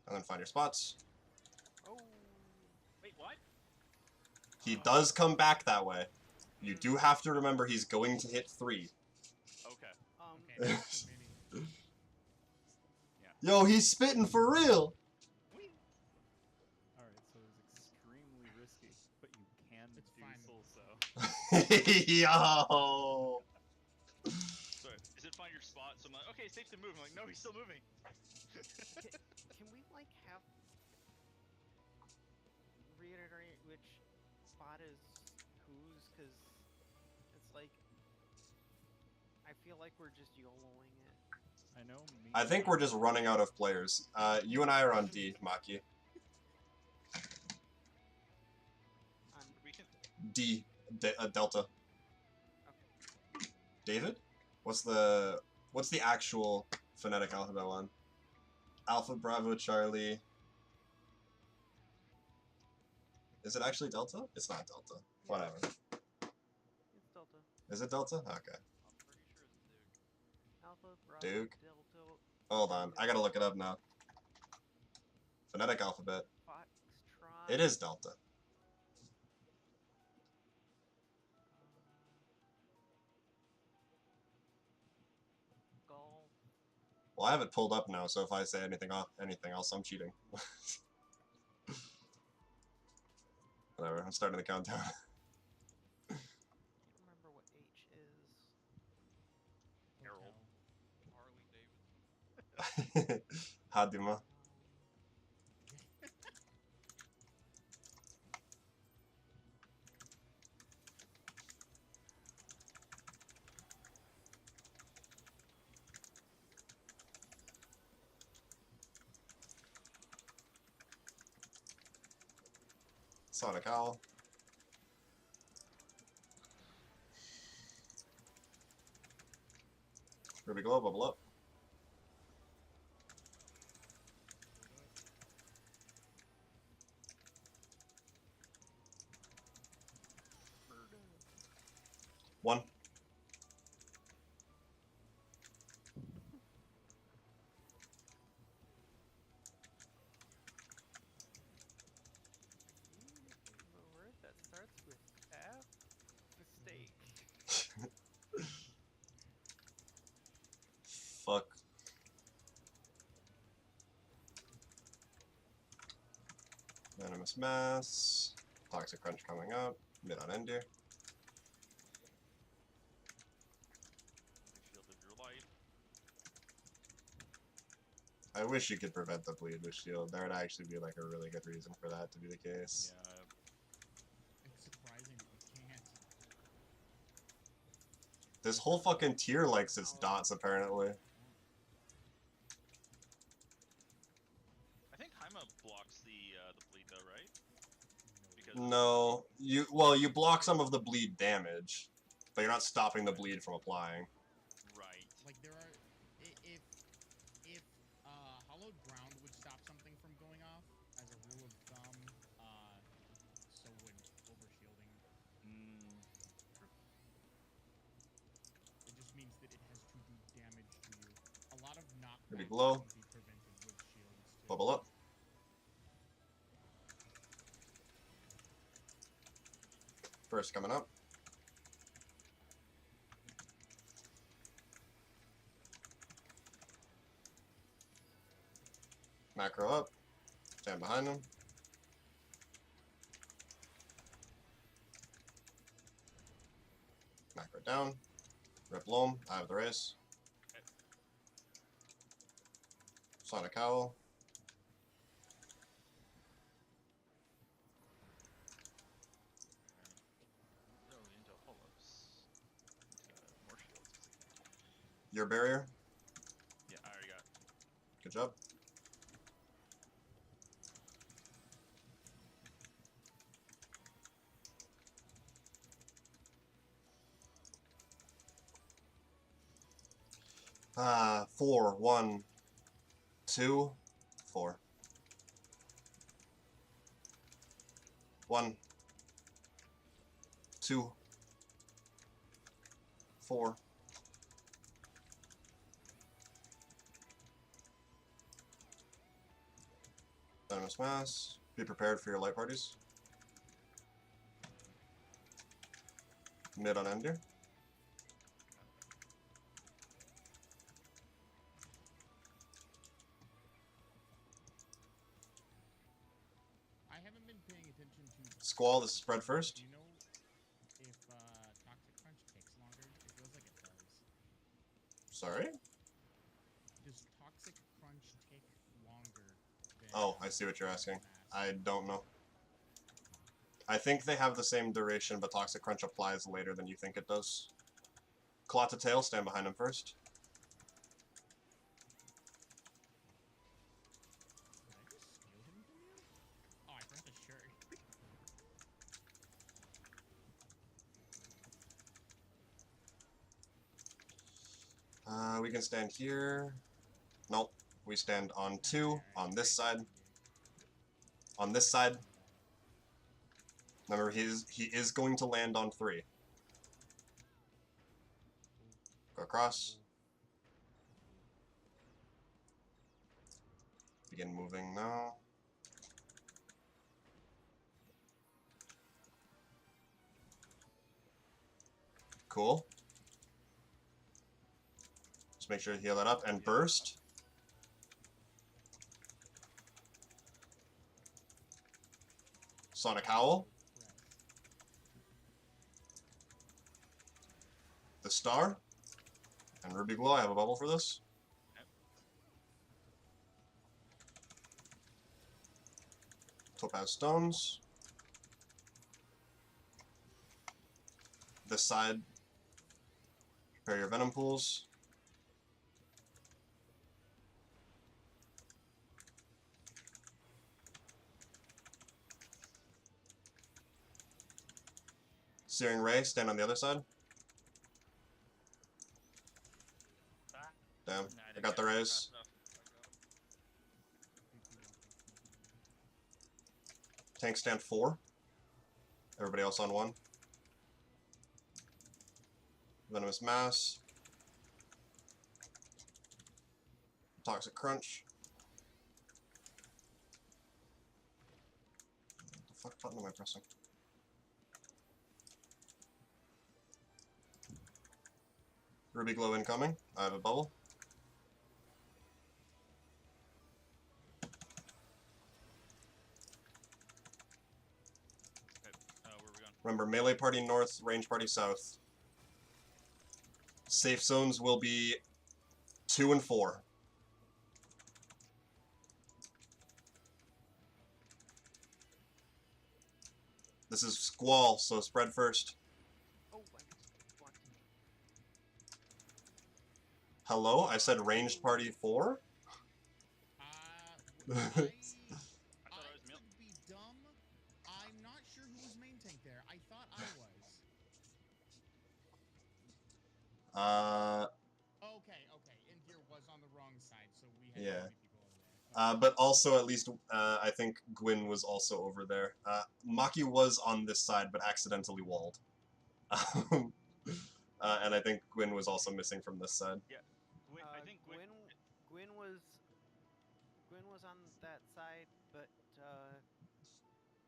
And then find your spots. Oh. Wait, what? He does come back that way. You do have to remember he's going to hit 3. Okay. Okay, that's too many. Yo, he's spitting for real! Whee! Alright, so it was extremely risky, but you can It's do fine. soul so. Yo! So, is it find your spot? So I'm like, okay, safe to move. I'm like, no, he's still moving. Can we like have reiterate which spot is whose? Because it's like I feel like we're just YOLOing it. I know me. I think we're just running out of players. You and I are on D, Maki. We can. D, Delta. Okay. David? What's the actual phonetic alphabet one? Alpha, Bravo, Charlie. Is it actually Delta? It's not Delta. Whatever. It's Delta. Is it Delta? Okay. I'm pretty sure it's Duke. Alpha, Bravo, Duke. Delta, Hold on. I gotta look it up now. Phonetic alphabet. Foxtrot. It is Delta. Golf. Well, I have it pulled up now, so if I say anything else, I'm cheating. Whatever, I'm starting the countdown. Can't remember what H is. Harold. Harley Davidson. Hadima. Sonic Owl. Ruby Glow, bubble up. One. A word that starts with F. Mistake. Fuck. Venomous Mass. Toxic Crunch coming up. Mid on Ender. Shield of your life. I wish you could prevent the bleed with shield. There would actually be like a really good reason for that to be the case. Yeah, It's surprising that you can't. This whole fucking tier likes its dots apparently. I think Haima blocks the bleed though, right? Because No, you block some of the bleed damage, but you're not stopping the bleed from applying. right. Like there are, if hollowed ground would stop something from going off, as a rule of thumb, so would overshielding. It just means that it has to do damage to you. A lot of Ruby knockbacks Glow. can be prevented with shields too. Bubble up. First coming up. Macro up. Stand behind him. Macro down. Rip Loam. Eye of the race. Sonic Owl. Go into Holos. Your barrier. Yeah, I already got it. Good job. Ah, 4, 1, 2, 4. 1, 2, 4. Venomous Mass. Be prepared for your light parties. Mid on Ender. I haven't been paying attention to. Squall, this is spread Do first. you know if Toxic Crunch takes longer? It feels like it does. Sorry? Does Toxic Crunch take longer than Oh, I see what you're asking. Mass? I don't know. I think they have the same duration, but Toxic Crunch applies later than you think it does. Claw to tail, stand behind him first. Did I just steal him from you? Oh, I forgot the shirt. We can stand here. Nope. We stand on 2, on this side. On this side. Remember, he is going to land on 3. Go across. Begin moving now. Cool. Just make sure to heal that up and burst. Sonic Howl. The Star. And Ruby Glow. I have a bubble for this. Topaz Stones. This side. Prepare your Venom Pools. Searing Ray, stand on the other side. Damn, I got the raise. Tank stand 4. Everybody else on 1. Venomous Mass. Toxic Crunch. What the fuck button am I pressing? Ruby Glow incoming. I have a bubble. Where are we going? Remember, melee party north, range party south. Safe zones will be 2 and 4. This is Squall, so spread first. Oh, I blocked. Hello? I said ranged party 4? I thought I was mil- could be dumb. I'm not sure who was main tank there. I thought I was. Okay. Indir was on the wrong side, so we had Yeah. to be people over there. But also, at least, I think Gwyn was also over there. Maki was on this side, but accidentally walled. And I think Gwyn was also missing from this side. I think Gwyn was on that side, but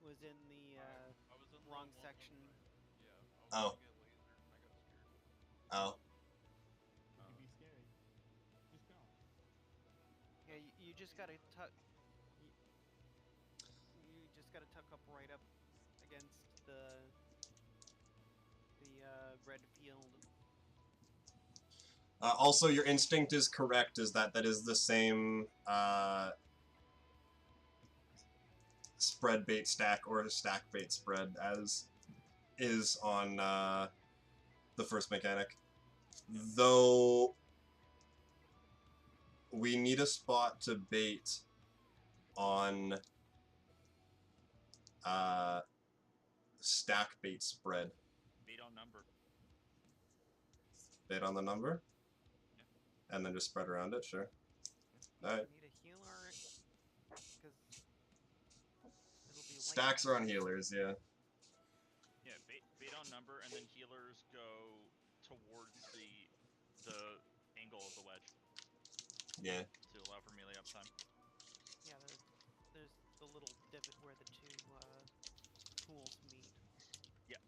was in the I was in the wrong one section. Yeah, I was Oh. gonna get lasered and I got scared. Oh. It could be scary. Just go. Yeah, you just gotta tuck. You just gotta tuck up right up against the red field. Also, your instinct is correct, is that is the same spread bait stack or stack bait spread as is on the first mechanic. Though we need a spot to bait on stack bait spread. Bait on number. Bait on the number? And then just spread around it, sure. Alright. Need a healer, because it'll be Stacks are on healers, yeah. Yeah, bait on number, and then healers go towards the angle of the wedge. Yeah. To allow for melee uptime. Yeah, there's the little divot where the two pools meet. Yeah.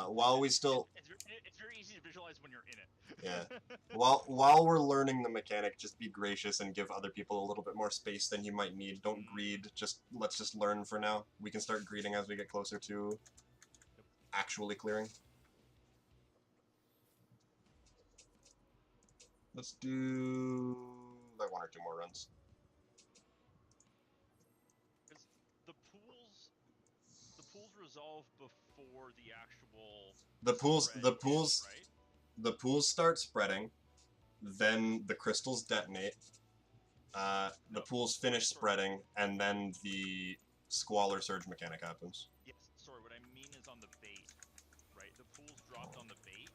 While we still... It's very easy to visualize when you're in it. Yeah. While we're learning the mechanic, just be gracious and give other people a little bit more space than you might need. Don't greed. Let's just learn for now. We can start greeding as we get closer to actually clearing. Let's do like 1 or 2 more runs. Because the pools resolve before the actual The pools right? The pools start spreading, then the crystals detonate. The pools finish spreading, and then the squalor surge mechanic happens. Yes, sorry, what I mean is on the bait, right? The pools dropped on the bait,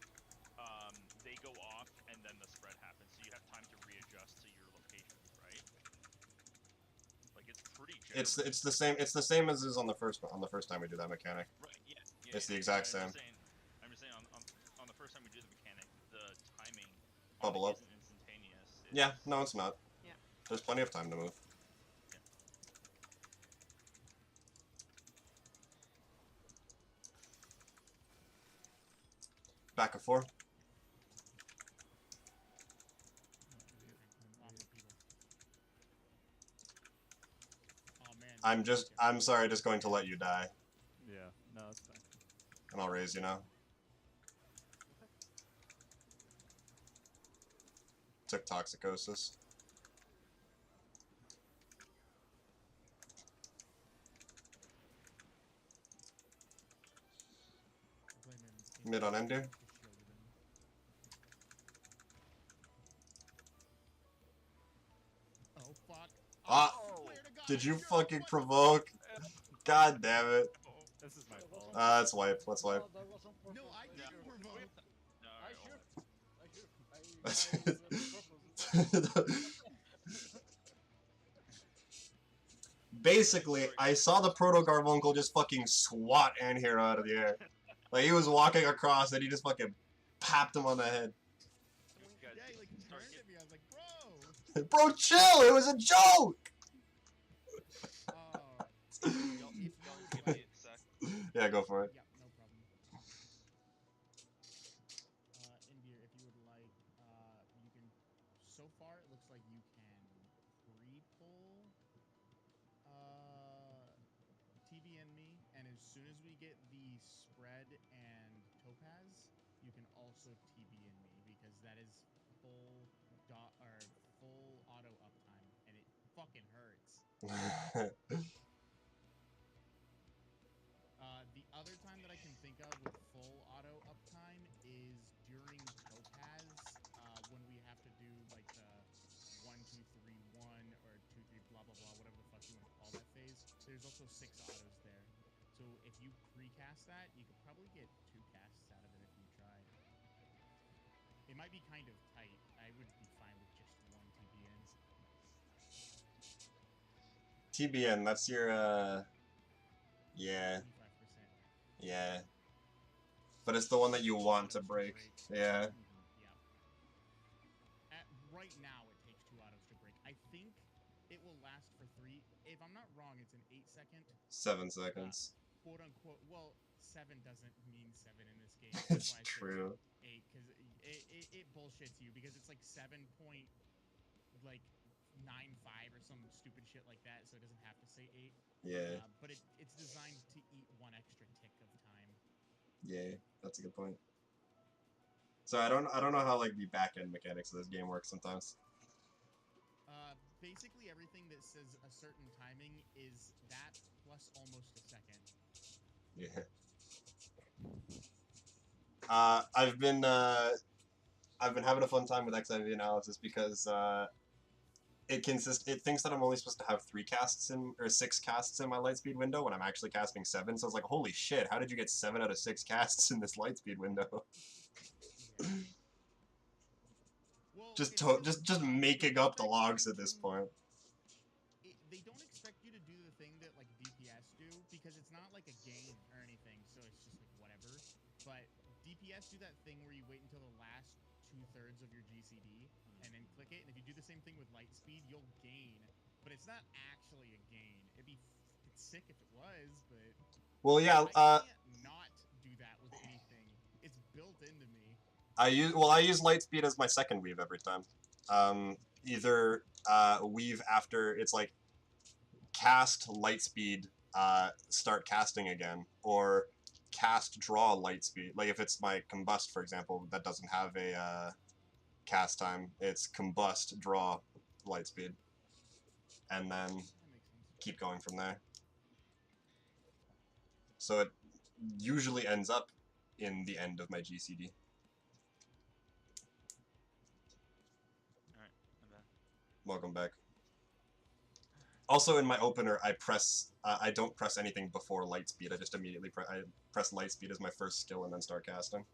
they go off, and then the spread happens, so you have time to readjust to your location, right? Like, it's pretty generous. It's the same as is on the first time we do that mechanic. Right, yeah. It's the exact same. I'm just saying on the first time we do the mechanic, the timing Bubble up. isn't instantaneous. Yeah, no, it's not. Yeah. There's plenty of time to move. Yeah. Back and forth. I'm sorry, just going to let you die. Yeah, no, it's fine. And I'll raise you now. Took Toxicosis. Mid on Ender. Oh fuck. Ah! Swear to God, Did you you're a fucking fucking provoke? God damn it. This is my fault. Let's wipe, let's wipe. No, I didn't provoke. Basically, I saw the Proto-Carbuncle just fucking swat Anhero out of the air. Like, he was walking across and he just fucking popped him on the head. Yeah, he like turned at me. I was like, bro. Bro, chill! It was a joke! Yeah, go for it. Yeah, no problem. Indir, if you would like, you can. So far, it looks like you can pre-pull TBN me, and as soon as we get the spread and topaz, you can also TBN me because that is full auto uptime, and it fucking hurts. The other time that I can think of with full auto uptime is during Topaz, when we have to do like the 1, 2, 3, 1 or 2, 3, blah blah blah, whatever the fuck you want to call that phase. There's also 6 autos there. So if you precast that, you could probably get 2 casts out of it if you try. It might be kind of tight. I would be fine with just 1 TBN. TBN, that's your, yeah. 25%. Yeah. But it's the one that you want to break. Yeah. Yeah. Right now, it takes 2 autos to break. I think it will last for 3. If I'm not wrong, it's an 8-second. 7 seconds. Quote unquote. Well, 7 doesn't mean 7 in this game. It's That's why I said true. 8, because it bullshits you because it's like 7.95 or some stupid shit like that, so it doesn't have to say 8. Yeah. But it's designed to eat 1 extra tick of time. Yeah, that's a good point. So I don't know how like the back end mechanics of this game work sometimes. Basically everything that says a certain timing is that plus almost a second. Yeah. I've been I've been having a fun time with XIV analysis because it thinks that I'm only supposed to have 3 casts in or 6 casts in my lightspeed window when I'm actually casting 7. So it's like, holy shit, how did you get 7 out of 6 casts in this lightspeed window? Yeah. Well, just it's just they making don't up the expect logs you at this to- point. They don't expect you to do the thing that like DPS do because it's not like a gain or anything, so it's just like whatever. But DPS do that thing where you wait until the last 2/3 of your GCD and then click it, and if you do the same thing with lightspeed, you'll gain. But it's not actually a gain. It'd be fucking sick if it was, but Well, yeah, I can't not do that with anything. It's built into me. I use lightspeed as my second weave every time. Either weave after it's like cast lightspeed, start casting again, or cast draw lightspeed. Like if it's my combust, for example, that doesn't have a cast time. It's combust draw lightspeed, and then That makes sense. keep going from there. So it usually ends up in the end of my GCD. Alright, I'm back. Welcome back. Also, in my opener, I don't press anything before lightspeed. I just immediately press lightspeed as my first skill and then start casting.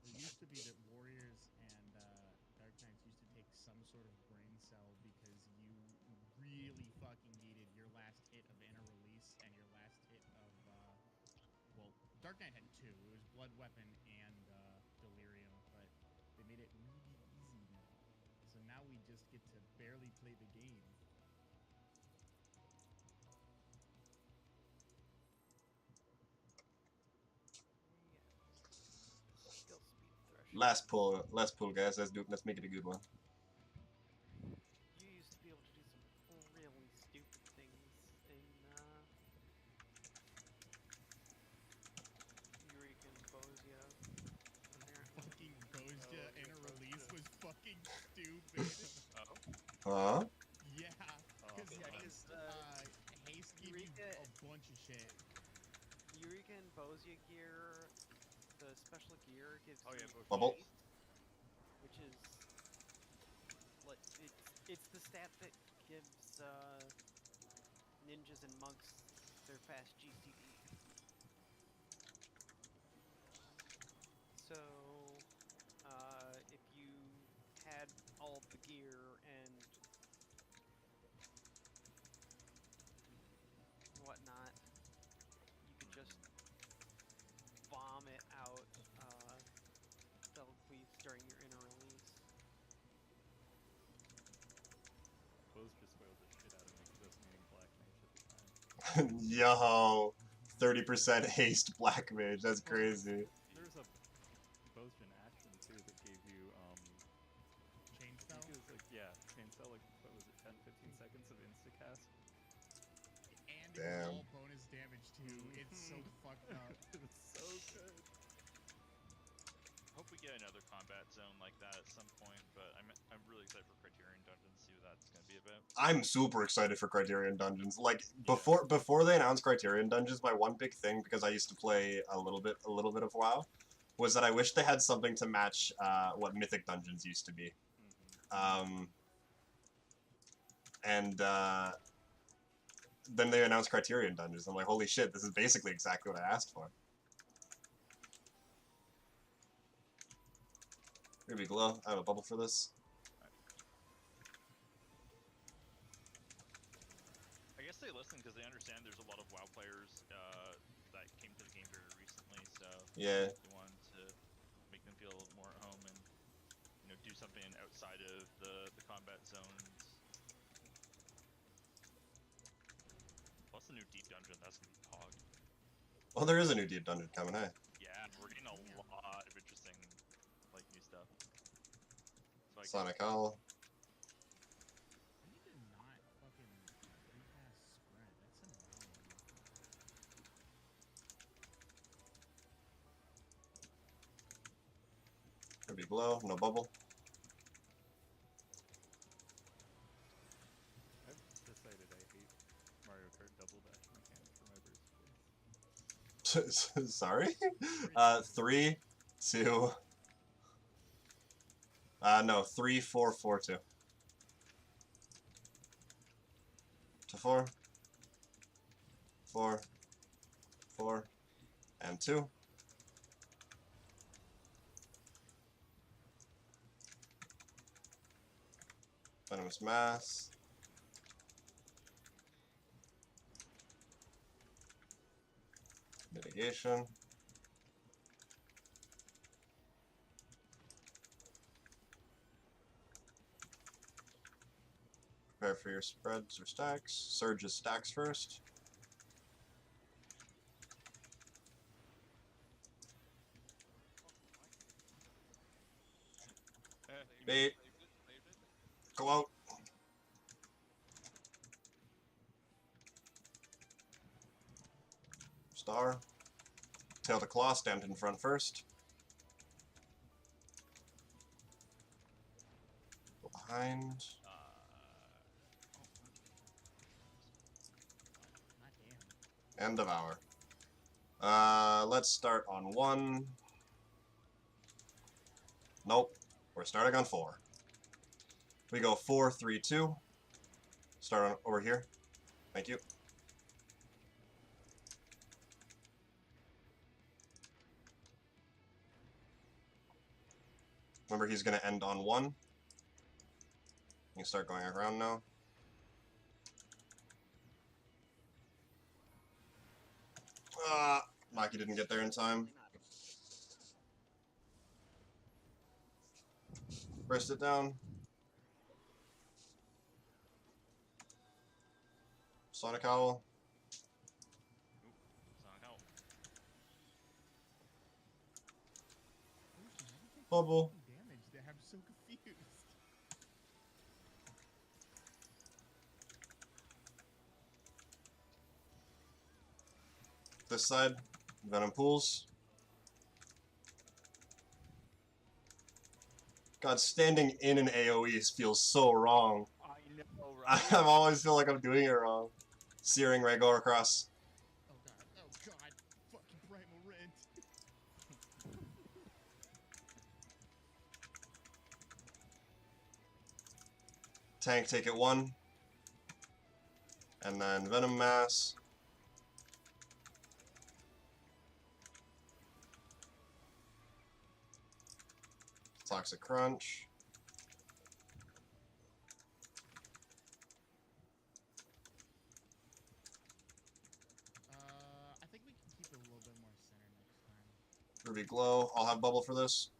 There used to be that warriors and dark knights used to take some sort of brain cell because you really fucking needed your last hit of inner release and your last hit of well, dark knight had 2. It was blood weapon and delirium, but they made it really easy now. So now we just get to barely play the game. Skill speed threshold. Last pull, guys. Let's make it a good one. You used to be able to do some really stupid things in Eureka and Bozia, apparently. Fucking Bozja yeah, inner Bozja. release was fucking stupid. Huh? Yeah, because Yeah, 'cause, haste gave you Eureka- a bunch of shit. Eureka and Bozia gear, the special gear gives Oh, yeah, you Bozia. Bubble. haste, which is like it's the stat that gives ninjas and monks their fast GCD. So if you had all the gear and whatnot, you could just vomit out spell cleaves during your inner release. Bose just spoiled the shit out of me because I was meaning Black Mage at the time. Yo, 30% haste black mage. That's crazy. There's a Bojan action too that gave you Chain I spell. think it was like chain spell, like what was it, 10-15 seconds of insta cast. And it Damn. was all bonus damage too. It's so fucked up. It's so good. Hope we get another combat zone like that at some point, but I'm really excited for Criterion Dungeons, see what that's gonna be about. I'm super excited for Criterion Dungeons. Like before they announced Criterion Dungeons, my one big thing, because I used to play a little bit of WoW, was that I wish they had something to match what Mythic Dungeons used to be. And then they announced Criterion Dungeons. I'm like, holy shit, this is basically exactly what I asked for. Here we glow. I have a bubble for this. I guess they listen because they understand there's a lot of WoW players that came to the game very recently, so Yeah. they wanted to make them feel a little more at home and do something outside of the combat zones. Plus the new deep dungeon, that's gonna be Prog. Oh, there is a new deep dungeon coming, hey? Yeah, we're getting a lot of interesting new stuff. So Sonic Owl. I need to not fucking recast spread. That's annoying. Here we glow. No bubble. I've decided I hate Mario Kart double dash mechanic for my birthday. Sorry? 3, 2, No, 3, 4, 4, 2. To 4. 4. 4. And 2. Venomous Mass. Mitigation. Prepare for your spreads or stacks. Surge's stacks first. Bait. Saved it. Go out. Star. Tail to claw, stand in front first. Go behind. God damn. And devour. Let's start on 1. Nope. We're starting on 4. We go 4, 3, 2. Start on over here. Thank you. Remember, he's going to end on 1. You can start going around now. Maki didn't get there in time. Burst it down. Sonic Owl. Sonic Owl. Bubble. Damage there. I'm so confused. This side. Venom Pools. God, standing in an AoE feels so wrong. I know, right? I always feel like I'm doing it wrong. Searing Ray go across. Oh god. Oh god. Fucking Primal Rent. Tank, take it 1. And then Venom Mass. Toxic Crunch. I think we can keep it a little bit more center next time. Ruby Glow. I'll have Bubble for this.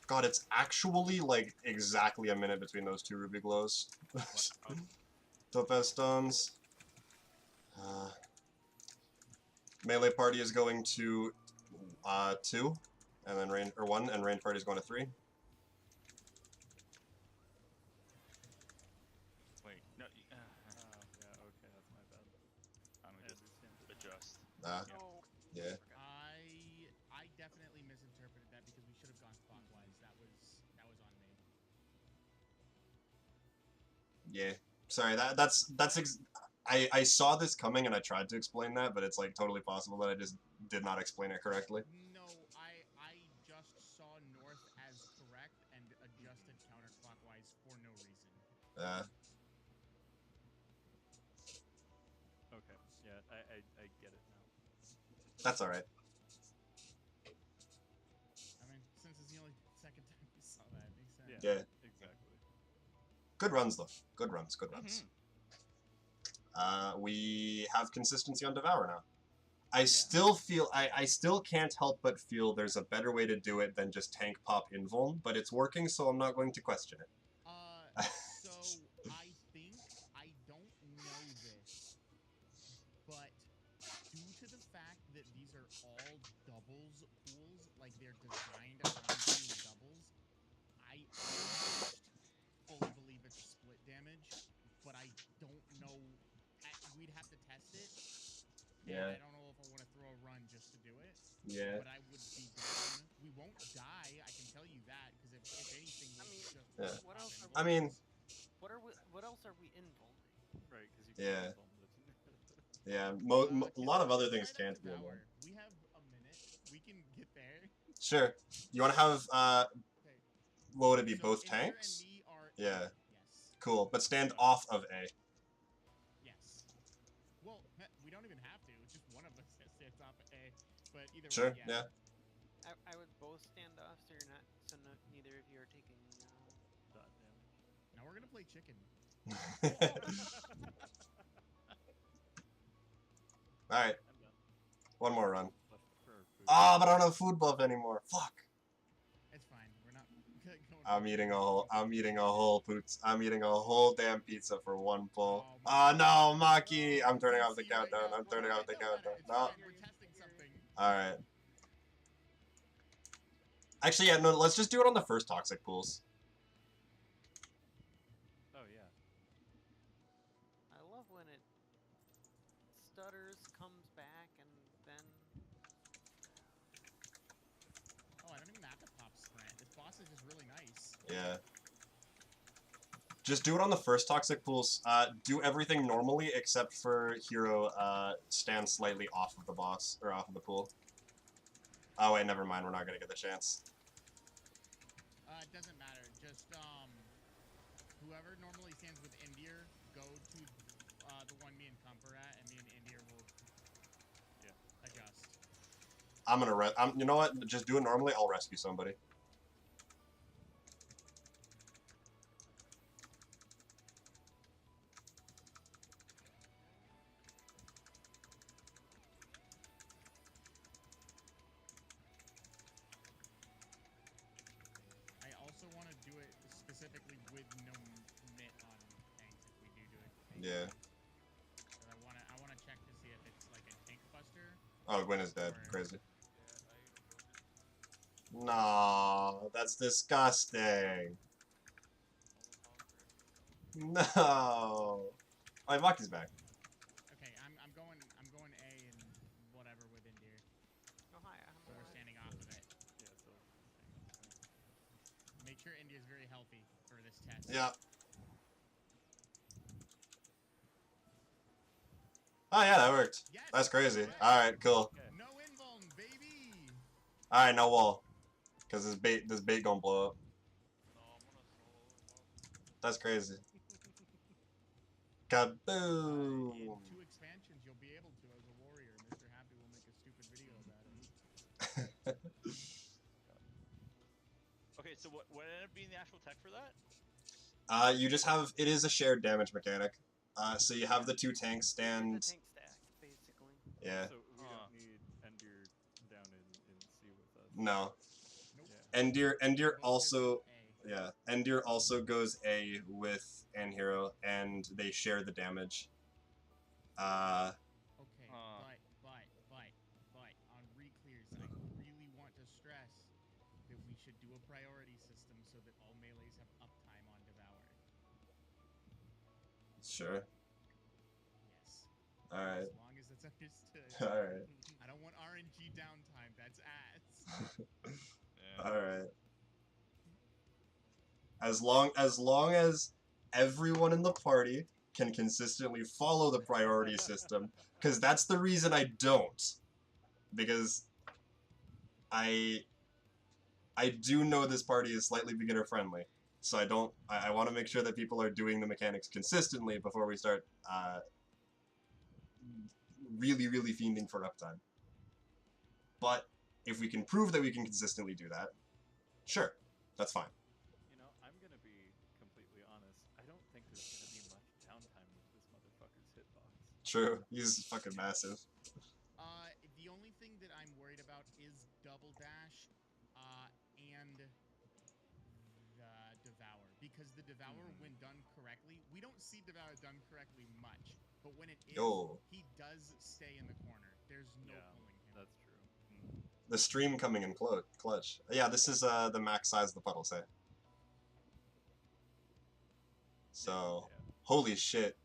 God, it's actually like exactly a minute between those 2 Ruby Glows. Topaz Stones. Melee party is going to 2, and then range or 1, and range party is going to 3. Wait, no. Yeah, okay, that's my bad. I'm gonna just adjust. No. Yeah. I definitely misinterpreted that because we should have gone clockwise. That was on me. Yeah. Sorry, I saw this coming and I tried to explain that, but it's like totally possible that I just did not explain it correctly. No, I just saw north as correct and adjusted counterclockwise for no reason. Okay, yeah, I get it now. That's alright. I mean, since it's the only second time we saw that, it makes sense. Yeah. Exactly. Good runs though. Good runs. Good runs. We have consistency on Devour now. I still feel I still can't help but feel there's a better way to do it than just tank pop invuln, but it's working, so I'm not going to question it. So I think I don't know this, but due to the fact that these are all doubles pools, like they're designed around being doubles, I almost fully believe it's split damage, but I don't know. We'd have to test it. Yeah. And I don't know if I want to throw a run just to do it. Yeah. But I would be down. We won't die, I can tell you that, because if anything, I mean, just Yeah. what else are we? I mean, What else are we invulning? Right, because you Yeah. can't invuln it. yeah, a lot of other things Try can't to be devour. invuln. We have a minute. We can get there. Sure. You want to have Okay. what would it be? So Both Indir tanks? and me are Yeah. A. Yes. Cool. But stand off of A. Yes. Well, we don't even have to. It's just one of us that stands off A. But either Sure. way, yeah. I would both stand off, so you're not, so no, neither of you are taking. Dot damage. Now we're gonna play chicken. All right. I'm done. One more run. Left for food. Ah, but I don't have food buff anymore. Fuck. It's fine. We're not going. I'm eating a whole poots. I'm eating a whole damn pizza for one pull. Oh, Ah, no, my Maki. God. I'm turning You off the see right countdown. now. I'm turning Well, off the it don't matter. countdown. It's No. fine. We're testing something. All right. Actually, yeah, no. Let's just do it on the first toxic pools. Oh yeah. I love when it stutters, comes back, and then. Oh, I don't even have to pop sprint. This boss is just really nice. Yeah. Just do it on the first toxic pools. Do everything normally except for hero stand slightly off of the boss or off of the pool. Oh wait, never mind. We're not gonna get the chance. It doesn't matter. Just whoever normally stands with Indir, go to the one me and Comp are at, and me and Indir will adjust. I'm gonna you know what? Just do it normally. I'll rescue somebody. I also want to do it specifically with no mitt on tanks if we do it. Yeah. But I wanna check to see if it's like a tank buster. Oh, Gwen is dead. Crazy. Yeah, No, that's disgusting. No. Oh, Maki's back. Okay, I'm going A and whatever with Indir. Oh hi, I'm So we're alive. standing off of it. Yeah. So. Make sure India is very healthy for this test. Yeah. Oh yeah, that worked. Yes, That's crazy. correct. All right, cool. Okay. No invuln, baby. All right, no wall, cause this bait gonna blow up. no, I'm gonna solo. That's crazy. In Kaboom! 2 expansions, you'll be able to as a warrior. Mr. Happy will make a stupid video about it. Okay, so what ended up being the actual tech for that? You just have it is a shared damage mechanic. So you have the two tanks It's stand. a tank stack, basically. Yeah. So we Huh. don't need Endir down in C with us. No. Nope. Yeah. Endir Both also. just A. Yeah, Endir also goes A with Anhero, and they share the damage. Okay, Huh. but on re-clears, I really want to stress that we should do a priority system so that all melees have uptime on Devour. Sure. Yes. Alright. As long as it's understood. Alright. I don't want RNG downtime. That's ass. Yeah. Alright. As long as everyone in the party can consistently follow the priority system, because that's the reason I don't. Because I do know this party is slightly beginner friendly. So I want to make sure that people are doing the mechanics consistently before we start really fiending for uptime. But if we can prove that we can consistently do that, sure, that's fine. You know, I'm gonna be completely honest. I don't think there's gonna be much downtime with this motherfucker's hitbox. True, he's fucking massive. The only thing that I'm worried about is double dash, and the Devour. Because the Devour, when done correctly, we don't see Devour done correctly much, but when it is, Yo. he does stay in the corner. There's no Yeah, pulling him. that's true. The stream coming in clutch. Yeah, this is the max size of the puddle set. So, Yeah. holy shit.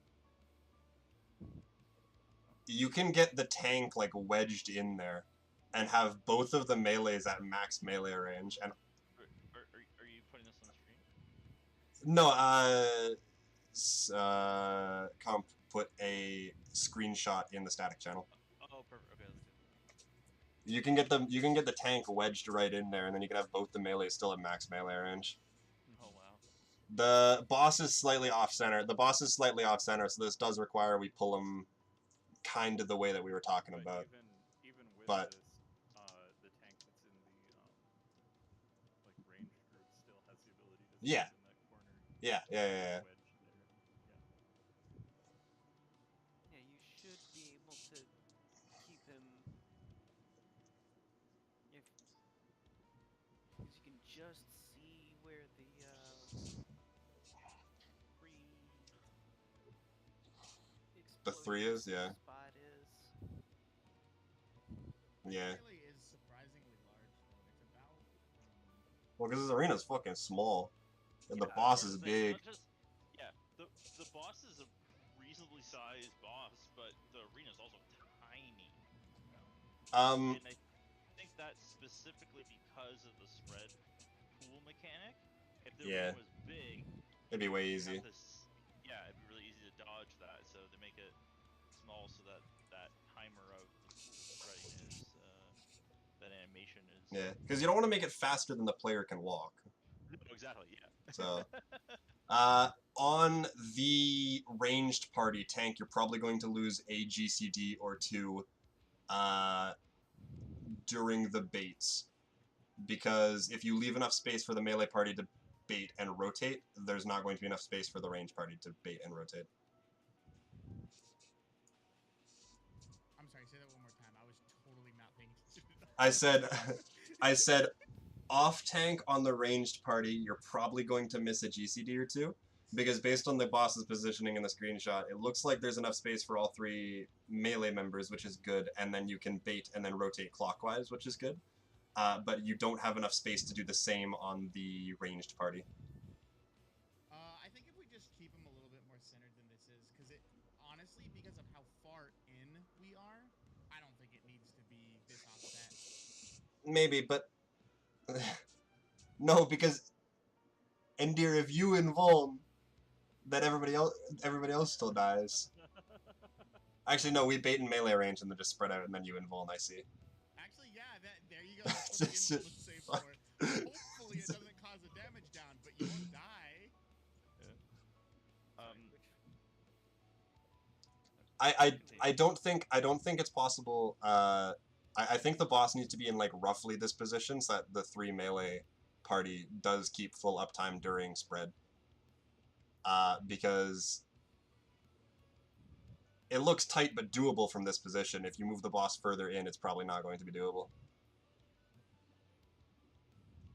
You can get the tank like wedged in there and have both of the melees at max melee range. And Are you putting this on stream? no, Comp put a screenshot in the static channel. Oh, perfect. Okay, let's do You can get the tank wedged right in there, and then you can have both the melees still at max melee range. Oh wow. The boss is slightly off center. So this does require we pull him kind of the way that we were talking But about. even with But- this, the tank that's in the like ranged group still has the ability to Yeah. squeeze in that corner. Yeah. wedge there. Yeah, you should be able to keep him if because you can just see where the The three is, yeah. spot is. Yeah. Melee is surprisingly large, though. It's about. Well, because this arena's fucking small, and the Yeah, boss that's is the thing, big. not just- yeah, the boss is a reasonably sized boss, but the arena's also tiny. Um, And I think that's specifically because of the spread pool mechanic. If the Yeah. arena was big, it'd be way you'd easy. have this, yeah, it'd be really easy to dodge that. So they make it small so that that timer of the pool spreading is that animation is. Yeah, because you don't want to make it faster than the player can walk. No, exactly. Yeah. So, on the ranged party tank, you're probably going to lose a GCD or two during the baits. Because if you leave enough space for the melee party to bait and rotate, there's not going to be enough space for the ranged party to bait and rotate. I'm sorry, say that one more time. I was totally not paying attention. I said, off tank on the ranged party, you're probably going to miss a GCD or two. Because based on the boss's positioning in the screenshot, it looks like there's enough space for all three melee members, which is good, and then you can bait and then rotate clockwise, which is good. But you don't have enough space to do the same on the ranged party. I think if we just keep him a little bit more centered than this is, because it honestly, because of how far in we are, I don't think it needs to be this offset. Maybe, but no, because Endear, if you invuln, then everybody else still dies. Actually, no, we bait in melee range and then just spread out, and then you invuln. I see. Actually, yeah, there you go. That's what the Just- invuln is safe for. Hopefully, it doesn't cause a damage down, but you won't die. I don't think it's possible. I think the boss needs to be in like roughly this position so that the three melee party does keep full uptime during spread. Because it looks tight but doable from this position. If you move the boss further in, it's probably not going to be doable.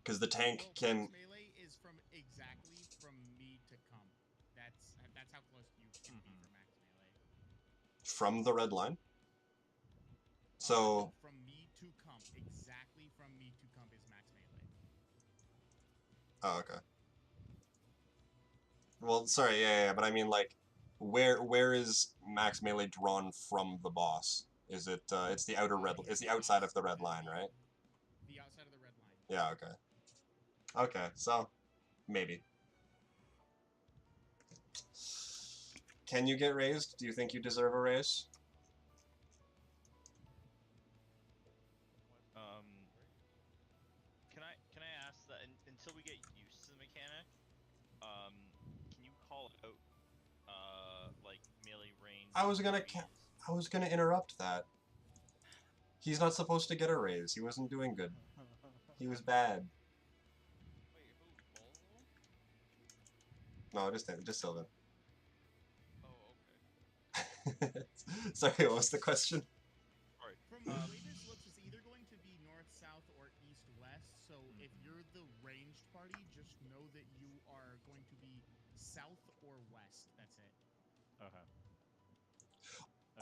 Because the tank Well, can. max melee is exactly from me to come. That's how close you can be for max melee. From the red line. No, So. from me to come, exactly from me to come is max melee. Oh, okay. Well, sorry, yeah, but I mean, like, where is max melee drawn from the boss? Is it, it's the outer red, it's the outside of the red line, right? The outside of the red line. Yeah, okay. Okay, so, maybe. Can you get raised? Do you think you deserve a raise? Can I ask that until we get used to the mechanic, can you call out like melee range? I was gonna threes? I was gonna interrupt that. He's not supposed to get a raise. He wasn't doing good. He was bad. Wait, who? Volvo? No, just Sylvan. Oh, okay. Sorry, what was the question? Alright. From the way this looks, it's either going to be north, south, or east, west. So if you're the ranged party, just know that you are going to be south or west. That's it. Okay.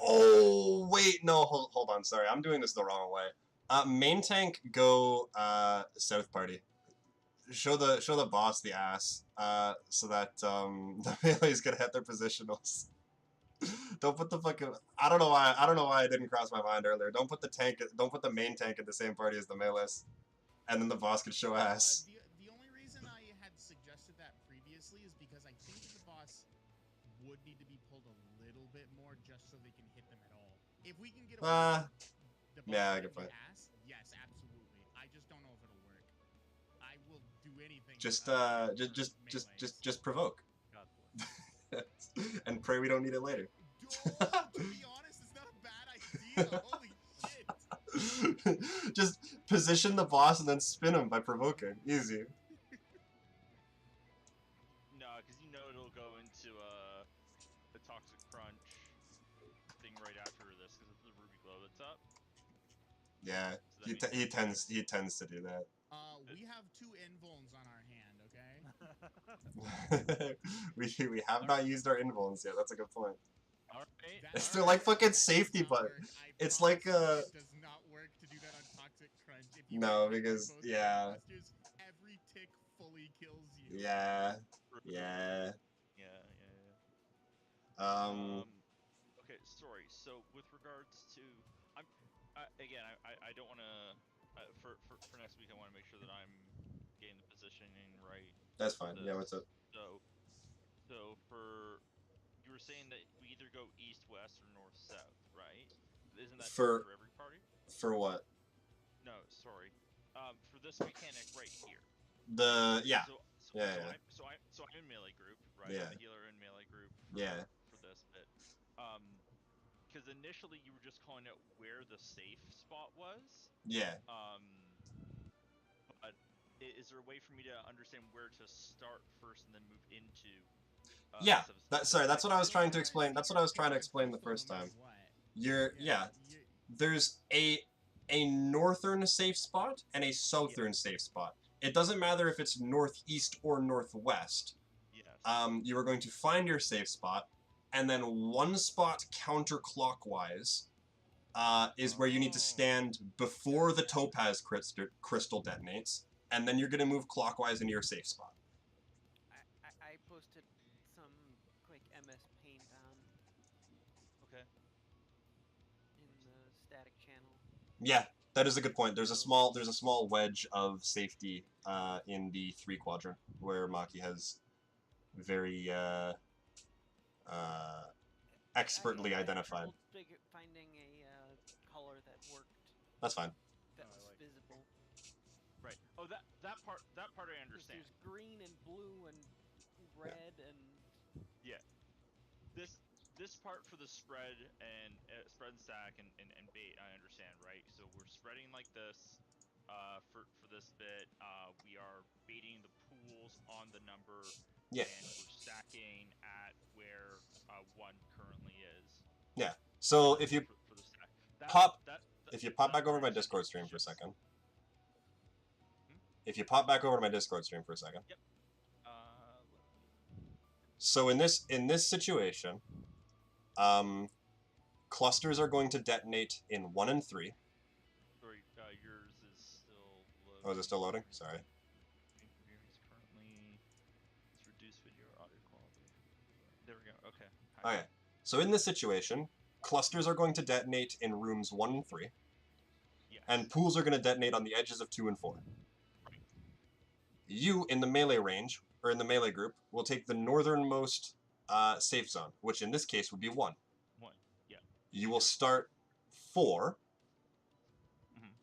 Oh, wait, no, hold on, sorry, I'm doing this the wrong way. Main tank, go, south party. Show the boss the ass, so that, the melee's gonna hit their positionals. Don't put the fucking, I don't know why it didn't cross my mind earlier. Don't put the main tank in the same party as the melees. And then the boss could show ass. The only reason I had suggested that previously is because I think the boss would need to be pulled a little bit more just so they can hit them at all. If we can get away with the boss yeah, hitting good point. the ass, Just for just provoke, God bless. and pray we don't need it later. To be honest, it's not a bad idea. Holy shit. Just position the boss and then spin him by provoking. Easy. No, because you know it'll go into the toxic crunch thing right after this, because it's the ruby glow that's up. Yeah, So that means he tends to do that. We have 2 invulns on our hand, okay? we have not used our invulns yet. That's a good point. Alright. They're like fucking safety button. It's like It does not work to do that on toxic crunch. If you No, hit because both yeah. clusters, every tick fully kills you. Yeah. Okay, sorry. So with regards to, I don't want to. For next week, I want to make sure that I'm getting the positioning right. That's fine. Yeah, what's up? So for you were saying that we either go east, west, or north, south, right? Isn't that true for every party? For what? No, sorry. For this mechanic right here. Yeah. So I'm in melee group, right? Yeah. I'm a healer in melee group. For this bit. Because initially you were just calling out where the safe spot was. Yeah. But is there a way for me to understand where to start first and then move into? Yeah. That's what I was trying to explain. That's what I was trying to explain the first time. There's a northern safe spot and a southern safe spot. It doesn't matter if it's northeast or northwest. Yes. You are going to find your safe spot, and then one spot counterclockwise is where you need to stand before the topaz crystal detonates, and then you're going to move clockwise into your safe spot. I posted some quick MS Paint on. Okay. In the static channel. Yeah, that is a good point. There's a small wedge of safety in the 3 quadrant where Maki has very expertly identified. Finding a color that worked. That's fine. That was visible. Right. Oh, that part I understand. There's green and blue and red and. Yeah. This part for the spread and stack and bait, I understand, right? So we're spreading like this. For this bit, we are baiting the pools on the number. Yeah. And we're stacking at where 1 currently is. Yeah. So if you for the stack. if you pop back over to my Discord stream for a second. If you pop back over to my Discord stream for a second. Yep. So in this situation, clusters are going to detonate in 1 and 3. Sorry, yours is still loading. Oh, is it still loading? Sorry. It's reduced video audio quality. There we go. Okay. Okay. So in this situation, clusters are going to detonate in rooms 1 and 3. Yes. And pools are going to detonate on the edges of 2 and 4. Right. You, in the melee range, or in the melee group, will take the northernmost safe zone, which in this case would be 1. 1, yeah. You will start 4. Mm-hmm.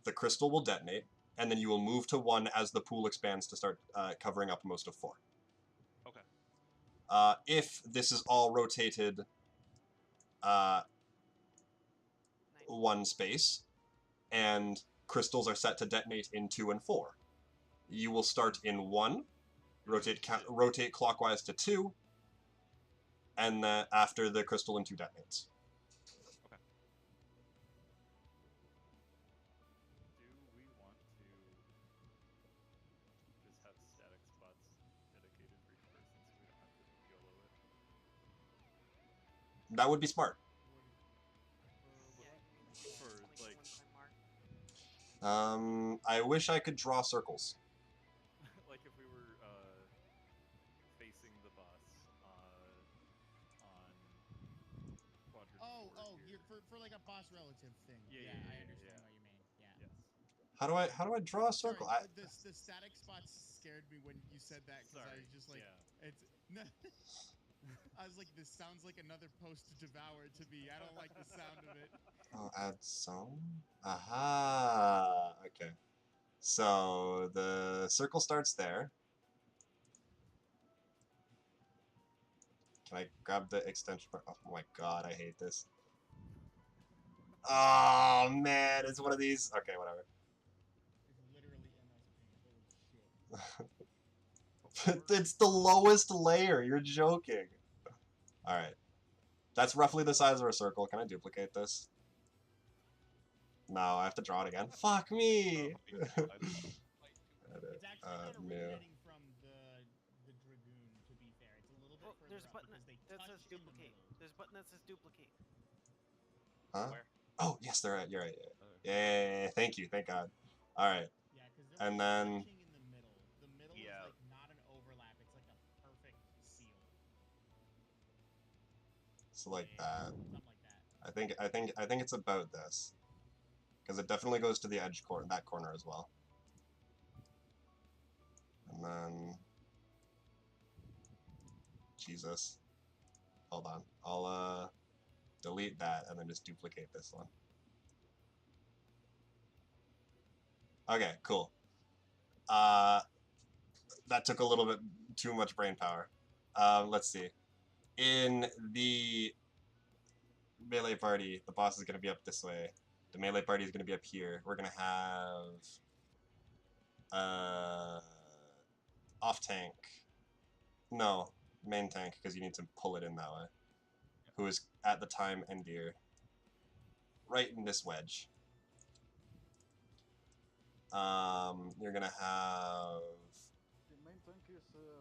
The crystal will detonate, and then you will move to 1 as the pool expands to start covering up most of 4. Okay. If this is all rotated 1 space, and crystals are set to detonate in 2 and 4, you will start in 1, rotate clockwise to 2, and then after the crystal in 2 detonates. Okay. Do we want to just have static spots dedicated for each person so we don't have to YOLO it? That would be smart. For like, I wish I could draw circles. like if we were facing the boss on quadrant. You're for like a boss relative thing. Yeah, I understand what you mean. Yeah. Yes. How do I draw a circle? Sorry, the static spots scared me when you said that because I was just like, it's no. I was like, this sounds like another post to devour to me. I don't like the sound of it. Oh, add some? Aha! Okay. So the circle starts there. Can I grab the extension? Oh my god, I hate this. Oh man, it's one of these. Okay, whatever. It's literally MS Paint. Holy shit. It's the lowest layer. You're joking. All right, that's roughly the size of a circle. Can I duplicate this? No, I have to draw it again. Fuck me. It's actually not New. originating from the Dragoon, to be fair. It's a little bit Oh, further there's a up button because they that touch says in the duplicate. middle. There's a button that says duplicate. Huh? Where? Oh, yes, they're right. You're right. Oh. Yeah. Thank you. Thank God. All right. Yeah, because they're And like then- touching in the middle. The middle Yeah. is like not an overlap. It's like a perfect seal. So like Yeah, that. something like that. I think it's about this, because it definitely goes to the edge corner, that corner as well. And then, Jesus, hold on. I'll delete that and then just duplicate this one. Okay, cool. That took a little bit too much brain power. Let's see. In the melee party, the boss is going to be up this way. The melee party is going to be up here. We're going to have off tank. No, main tank, because you need to pull it in that way. Who is at the time Endir. Right in this wedge. You're going to have... The main tank is Hero.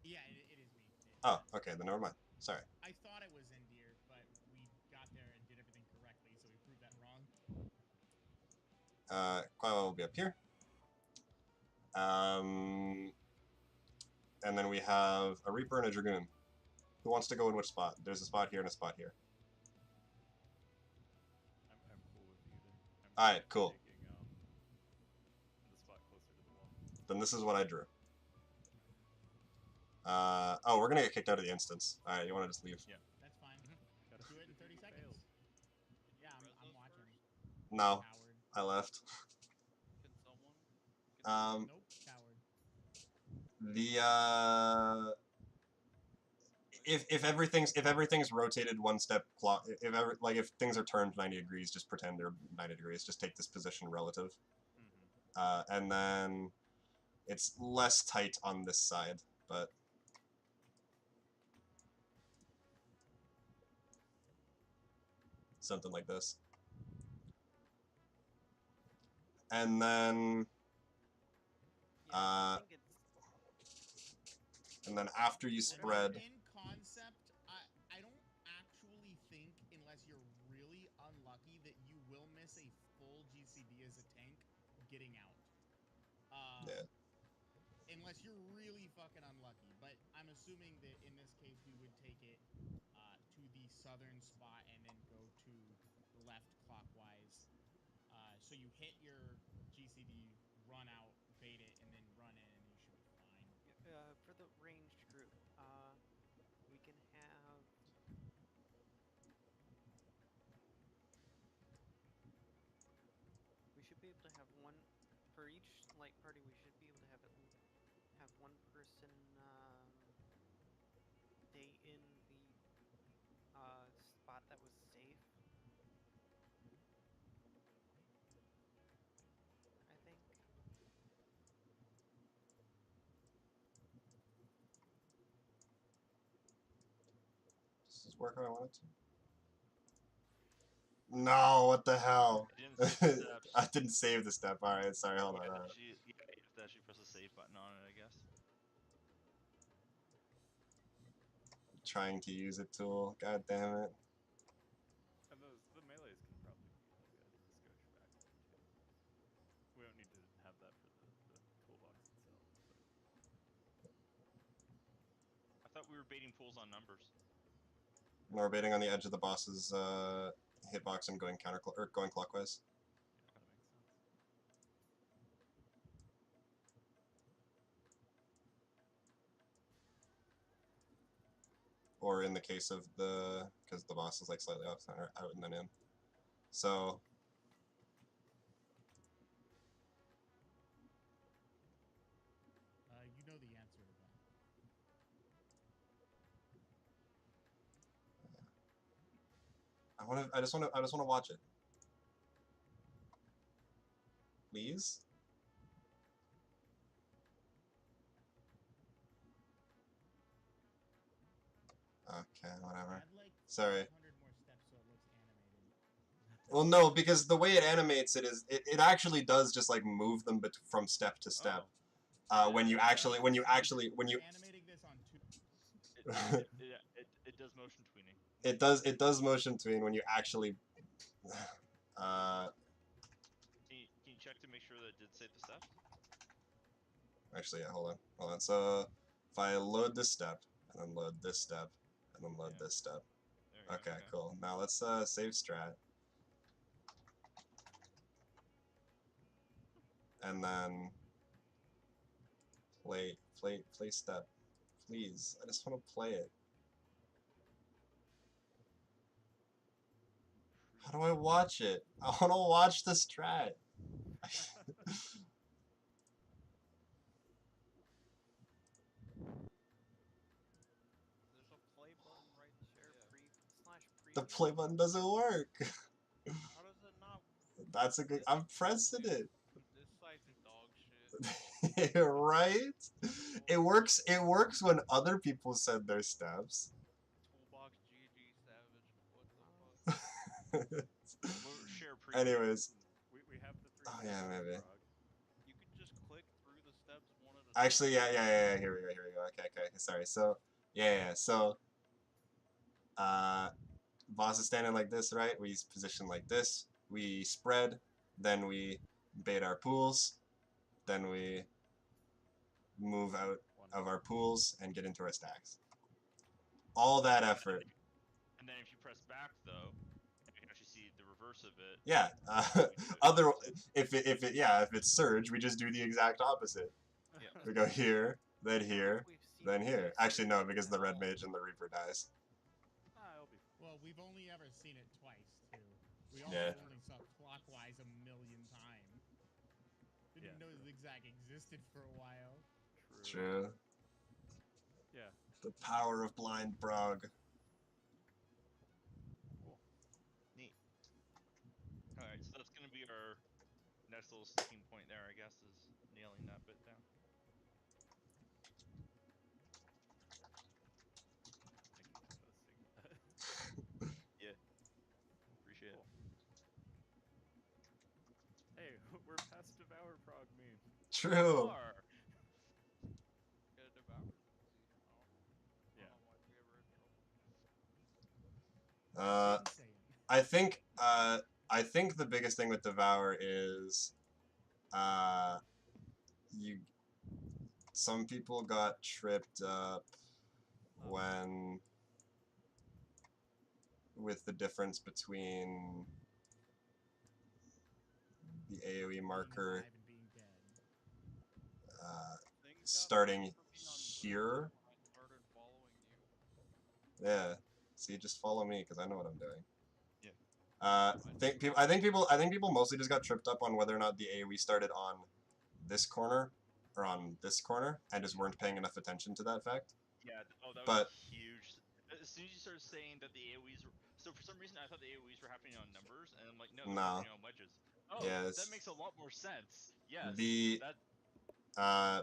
Yeah, it is me. Oh, okay, then never mind. Sorry. I thought it was Endear, but we got there and did everything correctly, so we proved that wrong. Quail will be up here. And then we have a Reaper and a Dragoon. Who wants to go in which spot? There's a spot here and a spot here. I'm cool with either. Alright, cool. Taking, the spot closer to the wall. Then this is what I drew. Oh, we're gonna get kicked out of the instance. Alright, you wanna just leave? Yeah. That's fine. Gotta Do it in 30 seconds. Yeah, I'm Rezos watching. first? No, Coward. I left. Can someone? Nope, coward. The if everything's rotated one step clock, if things are turned 90 degrees, just pretend they're 90 degrees. Just take this position relative. And then it's less tight on this side, but something like this. And then Yeah, I think it's and then after you spread, In concept, I don't actually think, unless you're really unlucky, that you will miss a full GCD as a tank getting out. yeah. Unless you're really fucking unlucky. But I'm assuming that in this case we would take it to the southern spot and then go to the left clockwise. So you hit your GCD, run out, bait it, and then run in, and you should be fine. for the ranged group. We can have. We should be able to have one for each light party. We should be able to have one person stay in the spot that was safe. I think. Does this work how I want it to? No, what the hell? I didn't save the steps. I didn't save the step. Alright, sorry, hold on. You alright. have to actually press the save button on it, I guess. Trying to use a tool. God damn it. And the melees can probably be like a scotch factor too. We don't need to have that for the toolbox itself. But I thought we were baiting pools on numbers. We're baiting on the edge of the boss's hitbox and going going clockwise. yeah, that makes sense. Or in the case of because the boss is like slightly off center, out and then in. So I just wanna watch it. Please? Okay, whatever. Add like Sorry. 500 more steps so it looks animated. Well, no, because the way it animates it is it actually does just like move them from step to step. Oh. When you actually Animating this on two. It does motion tweening. it does motion tween when you actually Can you check to make sure that it did save the steps? actually, yeah, hold on. So if I load this step and then load this step and then load this step. There you go, Okay, cool. Now let's save strat. And then play step. Please, I just want to play it. How do I watch it? I want to watch the strat. There's a play button right there. /preview. The play button doesn't work. How does it not? That's a good. I'm pressing it. This site's dog shit. Right? It works. It works when other people send their steps. Toolbox GG Savage. What the fuck? We'll share preview. Anyways, We have the 3 oh yeah, maybe. Prog. You can just click through the steps one at a time. Actually, yeah. Here we go. Okay. Sorry. So, yeah. So, boss is standing like this, right? We position like this. We spread. Then we bait our pools. Then we move out of our pools and get into our stacks. All that effort. And then if you press back though, you can actually see the reverse of it. Yeah. If it's surge, we just do the exact opposite. Yeah. We go here, then here, then here. Actually, no, because the red mage and the reaper dies. It'll be Well, we've only ever seen it twice, too. We Yeah. also only saw clockwise a million times. Didn't know zigzag existed for a while. True. Yeah. The power of blind Prog. Cool. Neat. Alright, so that's gonna be our next little sticking point there, I guess, is nailing that bit down. Yeah. Appreciate it. Hey, we're past Devour Prog meme. True. Are. Get a devour. Yeah. I don't know why we ever in trouble. Insane. I think the biggest thing with Devour is some people got tripped up with the difference between the AoE marker Being alive and being dead. Things got starting weird for me on here. server when I started following you. Yeah. See, just follow me because I know what I'm doing. Yeah. I think people mostly just got tripped up on whether or not the AoE started on this corner or on this corner and just weren't paying enough attention to that fact. Yeah, that But- was huge. As soon as you started saying that the AoEs were... So for some reason I thought the AoEs were happening on numbers, and I'm like, no, they're No. happening on wedges. Oh, Yes. that makes a lot more sense. Yes.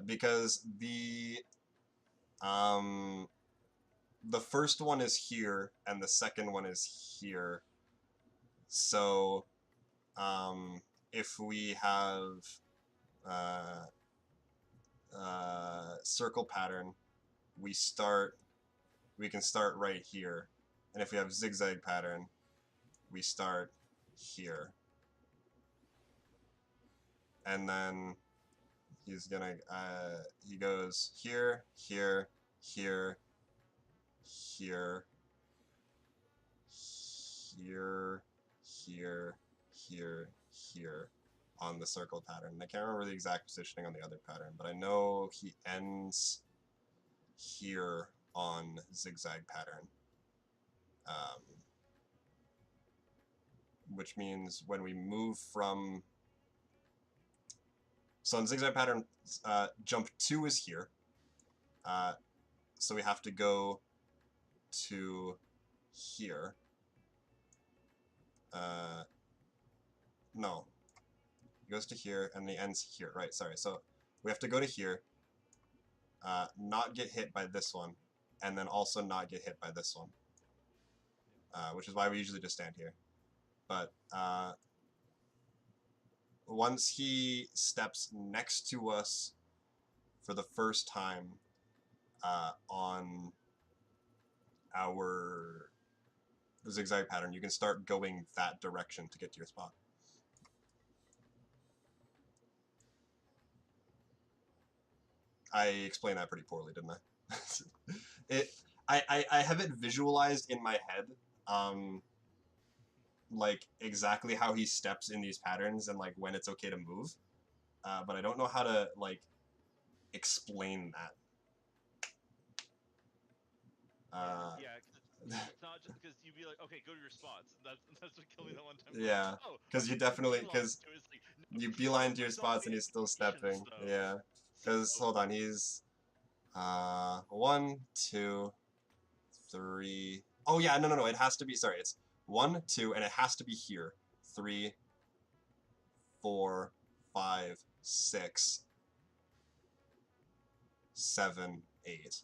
Because the first one is here and the second one is here. So if we have circle pattern, we can start right here, and if we have zigzag pattern, we start here, and then he's gonna he goes here, here, here, here, here, here, here, here on the circle pattern. I can't remember the exact positioning on the other pattern, but I know he ends here on zigzag pattern. Which means when we move from... So in zigzag pattern, jump 2 is here. So we have to go to here. No. He goes to here, and he ends here. Right, sorry. So we have to go to here, not get hit by this one, and then also not get hit by this one. Which is why we usually just stand here. But once he steps next to us for the first time on our zigzag pattern, you can start going that direction to get to your spot. I explained that pretty poorly, didn't I? I have it visualized in my head, like exactly how he steps in these patterns and like when it's okay to move, but I don't know how to like explain that. Yeah, it's not just because you'd be like, okay, go to your spots. That's what killed me that one time. Yeah, Like, oh, because you definitely beeline because to it. It's like, no, you beeline to your it's not spots and he's still patience, stepping. though. Yeah, because So, hold on, he's 1, 2, 3. Oh yeah, no. It has to be. Sorry, it's 1, 2, and it has to be here. 3, 4, 5, 6, 7, 8.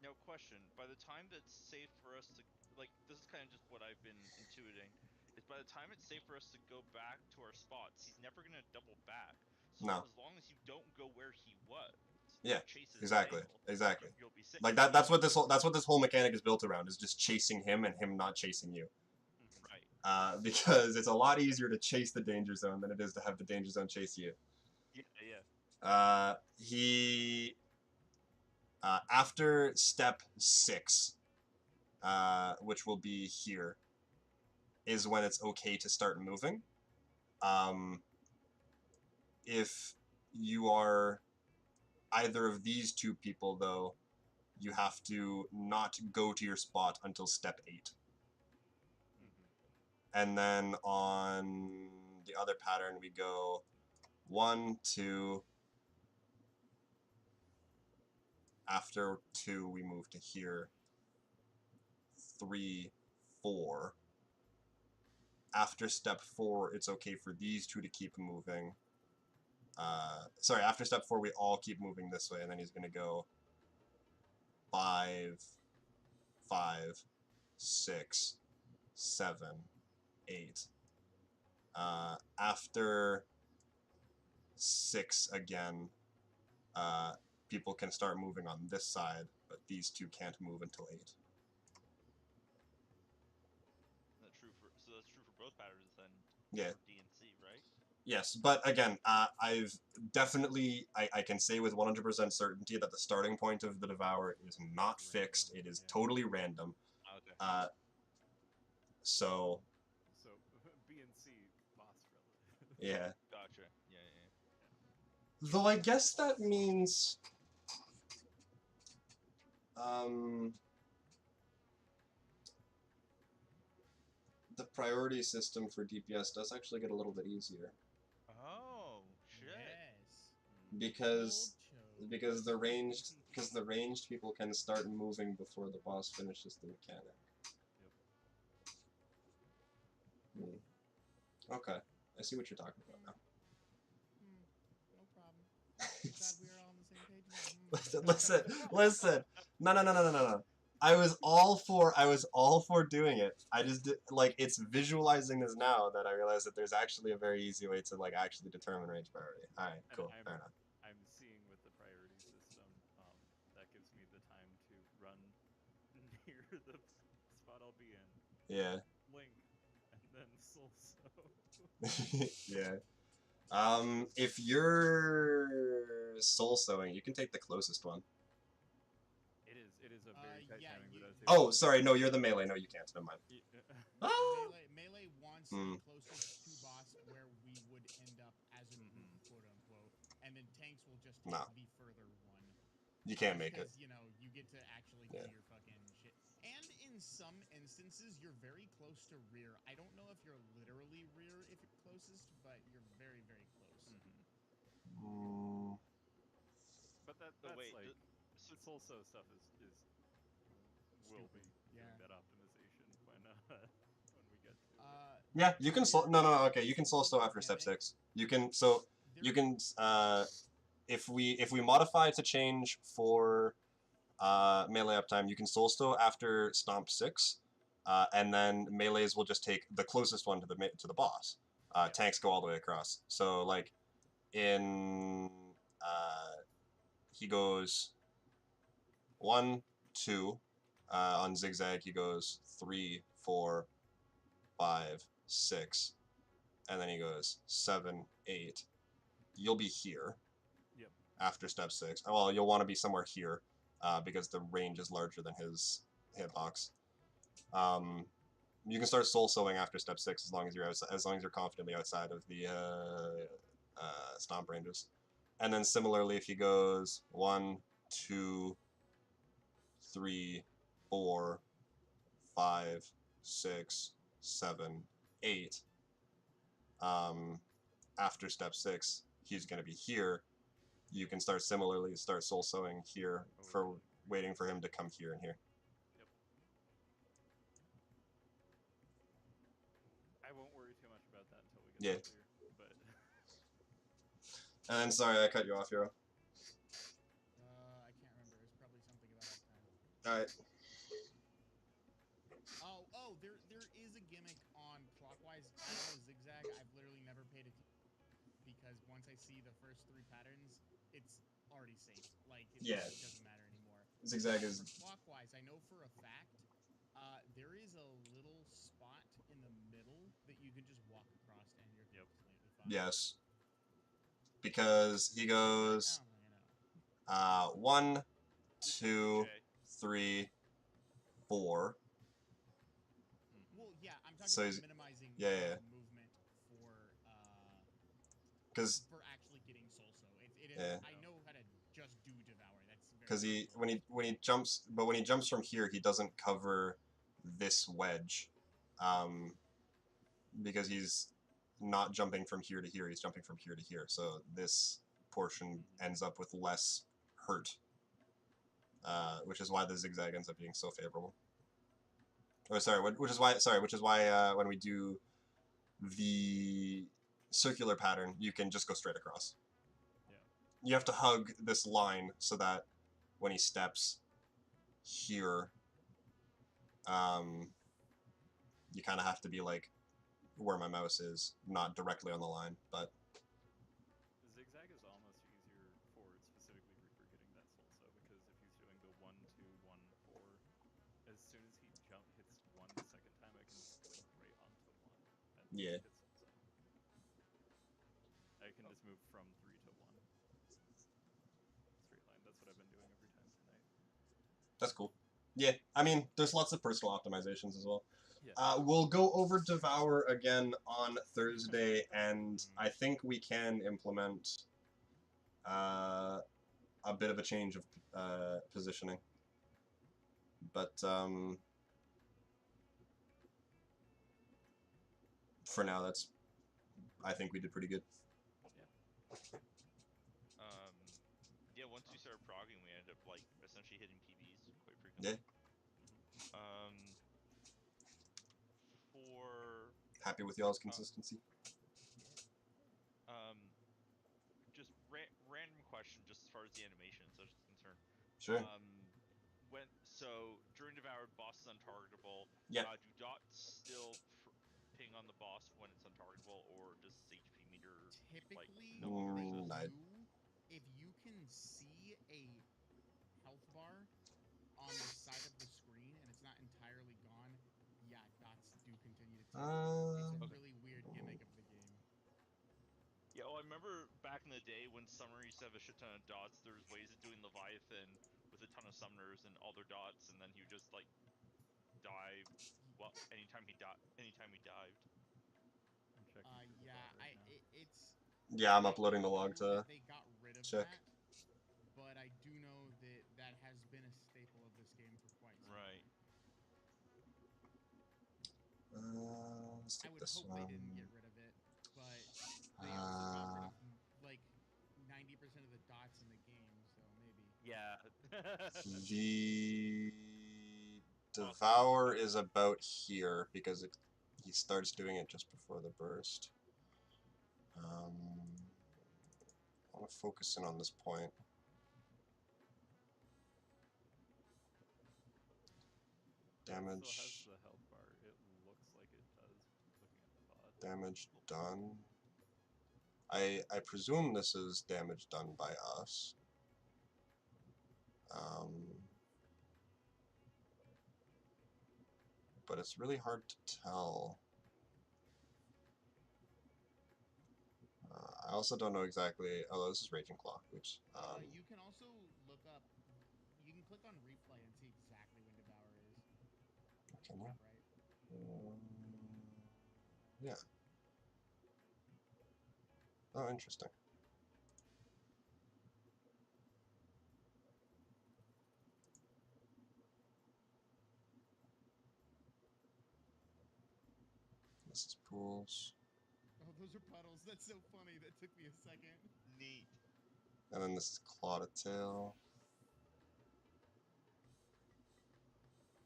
now, question: by the time that's safe for us to like, this is kind of just what I've been intuiting. Is by the time it's safe for us to go back to our spots, he's never gonna double back. So No. as long as you don't go where he was, Yeah, chase his exactly, tail, exactly. you'll be safe. Like that's what this whole mechanic is built around, is just chasing him and him not chasing you. Right. Because it's a lot easier to chase the danger zone than it is to have the danger zone chase you. Yeah. He after step 6, which will be here, is when it's okay to start moving. If you are either of these two people, though, you have to not go to your spot until step 8. And then on the other pattern, we go 1, 2. After 2, we move to here. 3, 4. After step 4, it's okay for these two to keep moving. Sorry, after step 4, we all keep moving this way, and then he's going to go 5, 5, 6, 7, 8. After 6 again, people can start moving on this side, but these two can't move until 8. That's true for both patterns then. Yeah. For D and C, right? Yes, but again, I've definitely, I can say with 100% certainty that the starting point of the Devour is not fixed. It is totally random. Okay. So B and C boss relative. yeah. Gotcha. Yeah. Though I guess that means, the priority system for DPS does actually get a little bit easier. Oh shit. Yes. Because the ranged people can start moving before the boss finishes the mechanic. Okay, I see what you're talking about now. No problem. Glad we are all on the same page now. Listen. No. I was all for doing it. I just like, it's visualizing this now that I realize that there's actually a very easy way to like actually determine range priority. All right, cool, fair enough. I'm seeing with the priority system, that gives me the time to run near the spot I'll be in. Yeah. Link, and then soul sow. Yeah. If you're soul sowing, you can take the closest one. It is a very tight timing, but I was Oh, sorry, no, you're the melee. No, you can't. Never mind. Melee wants the closest to boss where we would end up as a group, quote unquote, and then tanks will just take the further one. You can't make it. Because, you know, you get to actually do your fucking shit. And in some instances, you're very close to rear. I don't know if you're literally rear if you're closest, but you're very, very close. But that's wait, like, the soul sow stuff will be doing that optimization when we get to it. Yeah, you can slow. No, okay, you can slow after step 6. You can you can if we modify to change for melee uptime, you can soul stow after stomp 6, and then melees will just take the closest one to the boss. Tanks go all the way across. So like in he goes 1, 2. On zigzag, he goes 3, 4, 5, 6, and then he goes 7, 8. You'll be here. Yep. After step 6. Well, you'll want to be somewhere here, because the range is larger than his hitbox. You can start soul sewing after step 6 as long as you're confidently outside of the stomp ranges. And then similarly, if he goes 1, 2, 3, 4, 5, 6, 7, 8. After step 6, he's going to be here. You can start soul sewing here for waiting for him to come here and here. Yep. I won't worry too much about that until we get to clear, but... And then, sorry, I cut you off, Hero. I can't remember. It's probably something about uptime. Alright. Oh, there is a gimmick on clockwise. I don't know, zigzag. I've literally never paid attention because once I see the first 3 patterns, it's already safe. Like, it doesn't matter anymore. Zigzag is... For clockwise, I know for a fact, there is a little spot in the middle that you can just walk across and you're completely fine. Yes. Because he goes... 1, 2, 3, 4. Well, yeah, I'm talking about minimizing movement for actually getting soul so. I know how to just do devour. That's because when he jumps from here, he doesn't cover this wedge, because he's not jumping from here to here. He's jumping from here to here. So this portion ends up with less hurt, which is why the zigzag ends up being so favorable. Or sorry, which is why when we do the circular pattern, you can just go straight across. Yeah. You have to hug this line so that when he steps here, you kind of have to be like where my mouse is, not directly on the line, but... Zigzag is almost easier for specifically Reaper getting that soul so, because if he's doing the 1, 2, 1, 4, as soon as he hits 1 the second time, I can just click right onto 1 and hit soul so. I can just move from 3 to 1. Straight line. That's what I've been doing every time tonight. That's cool. Yeah, I mean, there's lots of personal optimizations as well. Yeah. We'll go over Devour again on Thursday, and I think we can implement a bit of a change of positioning. But for now, I think we did pretty good. Yeah, once we started progging, we ended up like essentially hitting PBs quite frequently. Yeah. Happy with y'all's consistency. Just random question, just as far as the animation and such is concerned. Sure. During Devoured, boss is untargetable. Yeah. Do dots still ping on the boss when it's untargetable, or does its HP meter typically no longer they exist? do? If you can see a health bar on the side of the screen and it's not entirely gone, yeah, dots do continue to tick. It's a really weird gimmick of the game. Yeah, well, I remember back in the day when Summoner used to have a shit ton of dots, there was ways of doing Leviathan with a ton of Summoners and all their dots, and then he would just, like, dive, well, anytime he dived. I'm checking Yeah, right now. Yeah, I'm uploading the log to they got rid of check. that, but I do know that has been a staple of this game for quite some time. Let's take I would this hope one. they didn't get rid of it, but they also got rid of like 90% of the dots in the game, so maybe. Yeah. The Devour is about here because he starts doing it just before the burst. I want to focus in on this point. Damage. Still has the health bar. It looks like it does. Looking at the bot. Damage done. I presume this is damage done by us. But it's really hard to tell. I also don't know exactly. Oh, this is Raging Claw. Oops. You can also look up. You can click on replay and see exactly when Devour is. Can you? Right. Yeah. Oh, interesting. This is pools. Oh, those are puddles. That's so funny. That took me a second. Neat. And then this is Claw to Tail.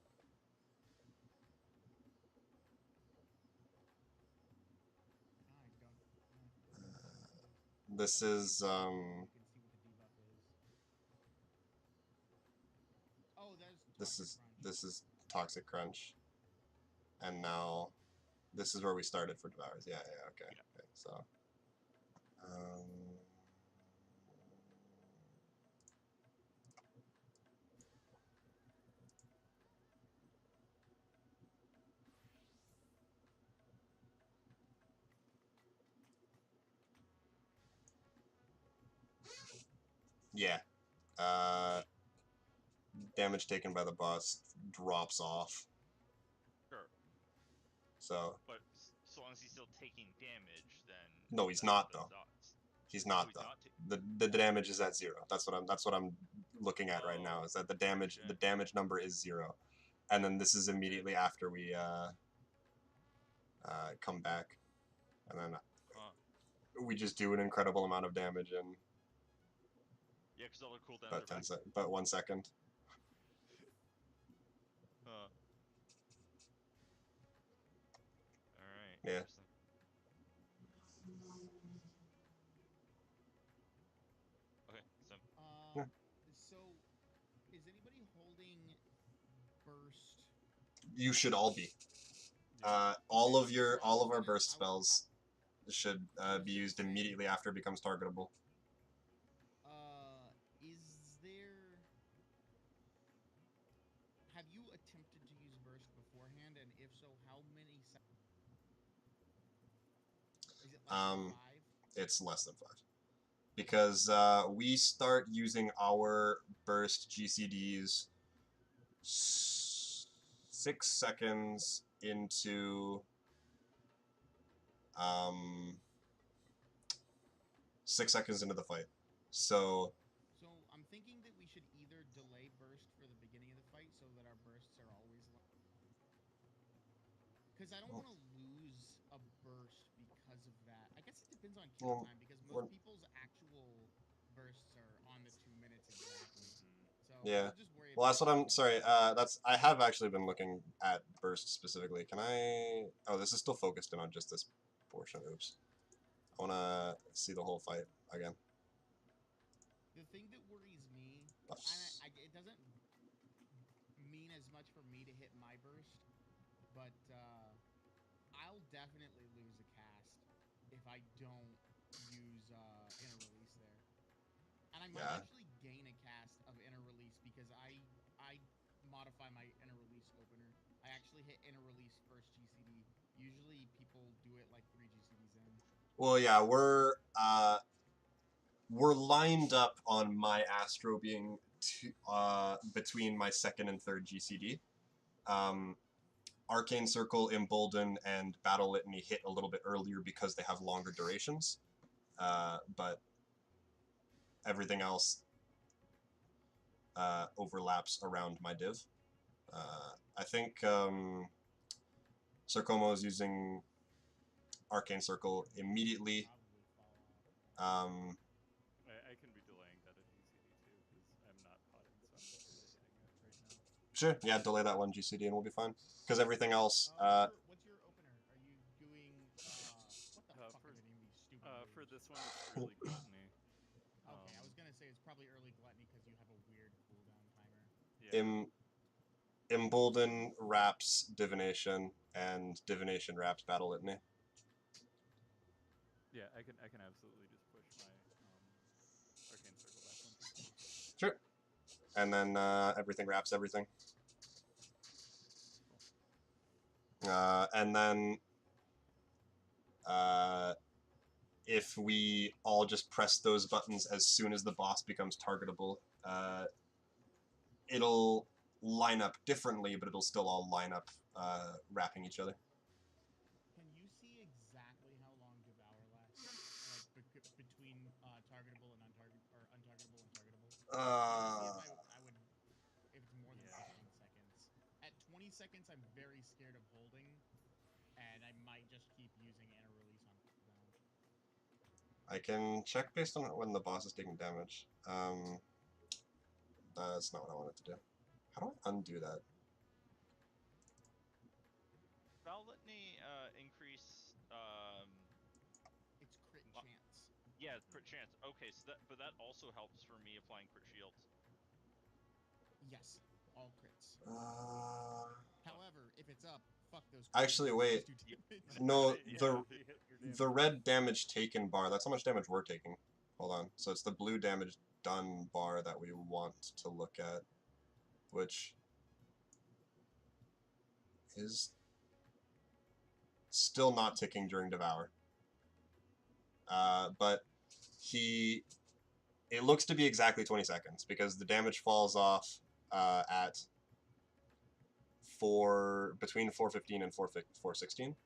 I don't. This is You can see what the debuff is. Oh, this is Toxic Crunch. And now this is where we started for Devours. Yeah, okay. Yeah. Okay, so yeah. Damage taken by the boss drops off. Sure. So But so long as he's still taking damage, then no, he's not though. odds. He's not he's though. not The damage is at 0. That's what I'm looking at right now. Is that the damage number is 0, and then this is immediately after we come back, and then we just do an incredible amount of damage in Yeah, because all their cooldowns about are back. about 1 second. Alright, Yeah. interesting. Okay, so Yeah. So is anybody holding burst? You should all be. All of our burst spells should be used immediately after it becomes targetable. Is there? Have you attempted to use burst beforehand, and if so, how many seconds? Is it less than 5? It's less than 5. Because we start using our burst GCDs 6 seconds into 6 seconds into the fight. So I'm thinking that we should either delay burst for the beginning of the fight so that our bursts are always because I don't want to lose a burst because of that. I guess it depends on kill time because most people's actual bursts are on the 2 minutes exactly. So yeah. we'll just worry Well, that's what I'm sorry. I have actually been looking at burst specifically. Can I? Oh, this is still focused in on just this portion. Oops. I want to see the whole fight again. The thing that worries me, it doesn't mean as much for me to hit my burst, but I'll definitely lose a cast if I don't use inner release there. And I might actually gain a cast of inner release because I modify my inner release opener. I actually hit inner release first GCD. Usually people do it like 3 GCDs in. Well, yeah, we're lined up on my Astro being between my 2nd and 3rd GCD. Arcane Circle, Embolden, and Battle Litany hit a little bit earlier because they have longer durations. But everything else overlaps around my div. I think Sarkomo is using Arcane Circle immediately. I can be delaying that at GCD too because I'm not potting, so I'm just kind of hitting it right now. Sure, yeah, delay that 1 GCD and we'll be fine. Because everything else... what's your opener? Are for this one, it's early gluttony. Okay, I was gonna say it's probably early gluttony because you have a weird cooldown timer. Yeah. Embolden wraps divination, and divination wraps battle litany. Yeah, I can absolutely just push my arcane circle back 1 turn. Sure. And then everything wraps everything. And then if we all just press those buttons as soon as the boss becomes targetable, it'll line up differently, but it'll still all line up wrapping each other. Can you see exactly how long Devour lasts? Like between targetable and untargetable and targetable? See if I would, if it's more than 15 seconds. At 20 seconds, I'm very scared of holding, and I might just keep using Inner Release on cooldown. I can check based on when the boss is taking damage. That's not what I wanted to do. How do I undo that? Battle Litany increase. It's crit chance. Yeah, crit chance. Okay, so but that also helps for me applying crit shields. Yes, all crits. However, if it's up, fuck those crits. Actually, wait. No, the red damage taken bar, that's how much damage we're taking. Hold on. So it's the blue damage done bar that we want to look at, which is still not ticking during Devour. But it looks to be exactly 20 seconds, because the damage falls off at between 4:15 and 4:16.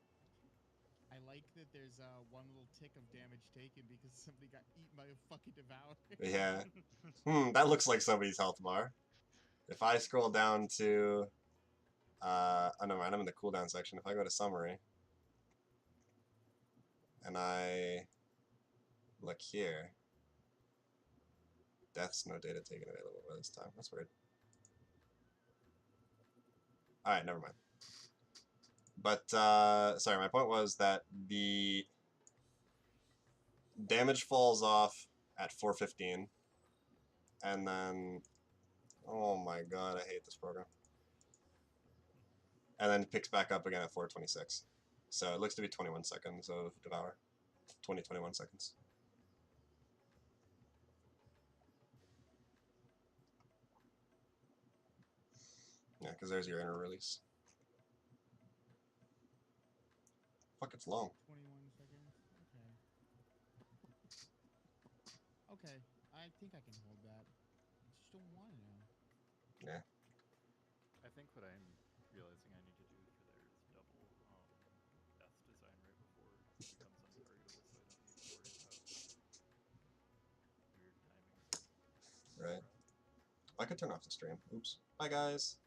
I like that there's one little tick of damage taken because somebody got eaten by a fucking Devour. Yeah. That looks like somebody's health bar. If I scroll down to... oh, never mind, I'm in the cooldown section. If I go to summary, and I look here, deaths, no data taken available by this time. That's weird. Alright, never mind. But, sorry, my point was that the damage falls off at 4:15, and then... Oh my god, I hate this program. And then picks back up again at 4:26. So it looks to be 21 seconds of Devour. 21 seconds. Yeah, because there's your inner release. Fuck, it's long. 21 seconds. Okay. Okay, I think I can hold that. I just don't want to now. Yeah. I think what I'm realizing I need to do for there is double death design right before it becomes untargetable, so I don't need to worry about weird timings. Right. I could turn off the stream. Oops. Bye, guys.